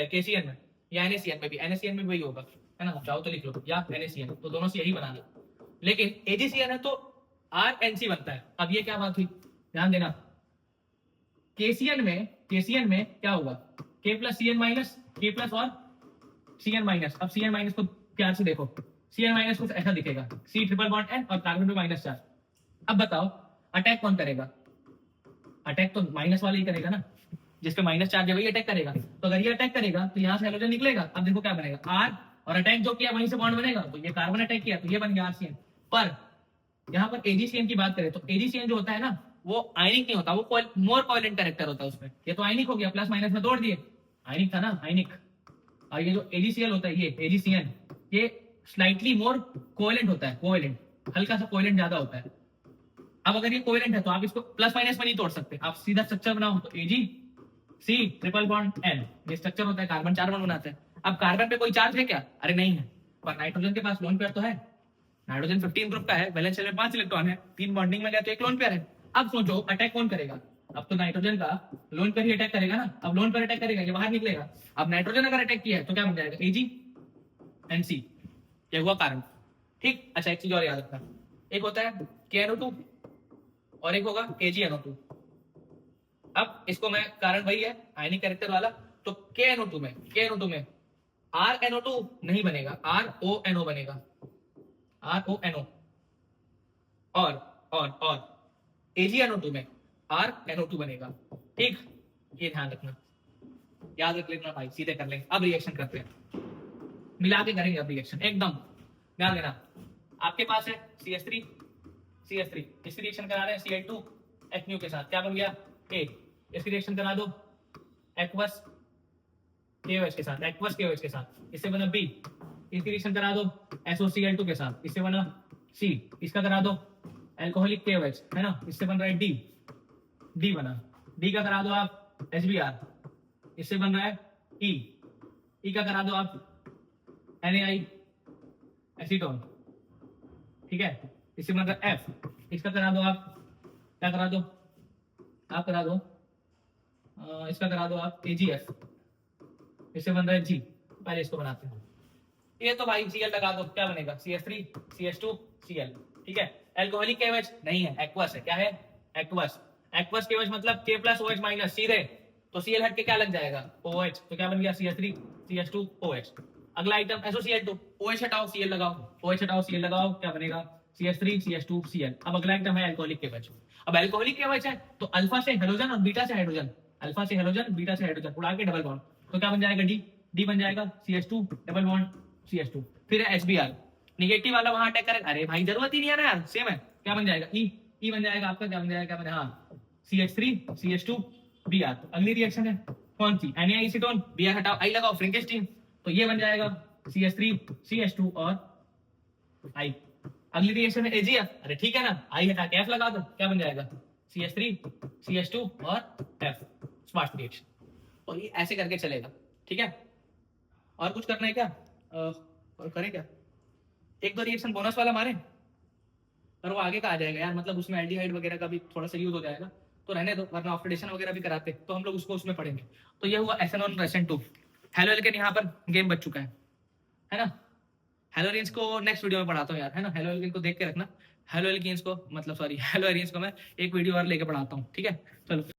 KCN में, या NaCN में भी, NaCN में भी वही होगा, है ना। चाहो तो लिख लो, या NaCN, तो दोनों से यही बना लो। लेकिन AgCN है तो RNC बनता है। अब ये क्या बात हुई, ध्यान देना, KCN में क्या होगा, K plus CN minus, K plus और CN माइनस। अब CN माइनस को प्यार से देखो, CN माइनस कुछ ऐसा दिखेगा, C ट्रिपल बॉन्ड N और कार्बन पे माइनस चार्ज। अब बताओ अटैक कौन करेगा, अटैक तो माइनस वाला ही करेगा ना, जिसपे माइनस चार्ज है वही अटैक करेगा। तो अगर ये अटैक करेगा तो यहाँ से हाइड्रोजन निकलेगा। अब देखो क्या बनेगा R, और अटैक जो किया वहीं से बॉन्ड बनेगा, तो ये कार्बन अटैक किया तो ये बन गया RCN। पर यहाँ पर AgCN की बात करें तो AgCN जो होता है ना, वो आयनिक नहीं होता, वो मोर कोवेलेंट कैरेक्टर होता है उसमें। ये तो आयनिक हो गया, प्लस माइनस में तोड़ दिए, आयनिक था ना, आयनिक। और ये जो AgCl होता है, ये AgCN, ये स्लाइटली मोर कोवेलेंट होता है, कोवेलेंट, हल्का सा कोवेलेंट ज्यादा होता है। अब अगर ये कोवेलेंट है तो आप इसको प्लस माइनस में नहीं तोड़ सकते, आप सीधा स्ट्रक्चर बनाओ, तो AgC ट्रिपल बॉन्ड N, ये स्ट्रक्चर होता है, कार्बन 4 बॉन्ड बनाते हैं। अब कार्बन पे कोई चार्ज है क्या, अरे नहीं है, पर नाइट्रोजन के पास लोन पेयर तो है। नाइट्रोजन 15 ग्रुप का है, वैलेंस शेल में 5 इलेक्ट्रॉन है, 3 बॉन्डिंग में गया तो एक लोन पेयर है। अब सोचो अटैक कौन करेगा, अब तो नाइट्रोजन का लोन पेयर ही अटैक करेगा ना। अब लोन पेयर अटैक करेगा, ये बाहर निकलेगा। अब नाइट्रोजन अगर अटैक किया है तो क्या बन जाएगा, AgNC, ये हुआ कारण, ठीक। अच्छा एक चीज और याद रखना, एक होता है KNO2 और एक होगा KgNO2। अब इसको मैं, कारण वही है आयनिक कैरेक्टर वाला, तो KNO2 में RNO2 नहीं बनेगा, RONO बनेगा, RONO। और AgNO2 में RNO2 बनेगा, ठीक। ये ध्यान रखना, याद रख लेना भाई, सीधे कर लेंगे। अब रिएक्शन करते हैं, मिला के करेंगे अब रिएक्शन, एकदम ध्यान देना। आपके पास है CH3, इसकी रिएक्शन करा रहे हैं Cl2 के साथ, क्या बन गया A। इसकी रिएक्शन करा दो एक्वस KOH के साथ, इससे बना B। इसकी रिएक्शन करा दो SOCl2 के साथ, इससे बना C। इसका करा दो एल्कोहलिक KOH, है ना, इससे बन रहा है D बना। D का करा दो आप HBr, इससे बन रहा है E का करा दो आप NaI एसीटोन, ठीक है, इससे बन रहा है F। इसका करा दो आप, क्या करा दो आप, करा दो इसका करा दो आप AgF, इससे बन रहा है G। पहले इसको बनाते हैं, ये तो भाई Cl लगा दो, क्या बनेगा CH3 CH2 Cl, ठीक है। एल्कोहलिक KOH नहीं है, एक्वस है, क्या है एक्वस KOH मतलब K प्लस OH माइनस सीधे, तो Cl हट के क्या लग जाएगा OH, तो क्या बन गया CH3 CH2 OH। अगला आइटम SOCl2, OH हटाओ Cl लगाओ, क्या बनेगा CH3 CH2 Cl। अब अगला आइटम है एल्कोहलिक KOH। अब एल्कोहलिक KOH है तो अल्फा से हेलोजन और बीटा से हाइड्रोजन, बीटा से हाइड्रोजन उड़ा के डबल बॉन्ड, तो क्या बन जाएगा D बन जाएगा CH2 डबल बॉन्ड CH2। फिर है HBr, निगेटिव वाला वहां अटैक करेगा, अरे भाई जरूरत ही नहीं है ना यार, सेम है, क्या बन जाएगा E बन जाएगा आपका, क्या बन जाएगा, क्या बने, हाँ CH3 CH2 Br। अगली रिएक्शन है कौन सी, Na एसीटोन, Br हटाओ, I लगाओ फ्रैंकेस्टीन, तो ये बन जाएगा CH3 CH2 और I। अगली रिएक्शन में AgF, अरे ठीक है ना, I हटा के F लगा दो, क्या बन जाएगा CH3 CH2 और F, स्मार्ट रिएक्शन। और ये ऐसे करके चलेगा, ठीक है। और कुछ करना है क्या, और करें क्या, एक दो रिएक्शन बोनस वाला मारें, पर वो आगे का आ जाएगा यार, मतलब उसमें एल्डिहाइड वगैरह का भी थोड़ा सा यूज हो जाएगा, तो रहने दो, वरना ऑक्सीडेशन वगैरह भी कराते तो हम लोग उसको उसमें पढ़ेंगे। तो ये हुआ एथेनॉल SN2। हेलोएल्केन यहाँ पर गेम बच चुका है ना। हेलोएरिन्स को नेक्स्ट वीडियो में पढ़ाता हूँ यार, है ना। हेलोएल्केन को देख के रखना, हेलोएल्केन्स को मतलब सॉरी हेलोएरिन्स को मैं एक वीडियो और लेके पढ़ाता हूँ, ठीक है। चलो।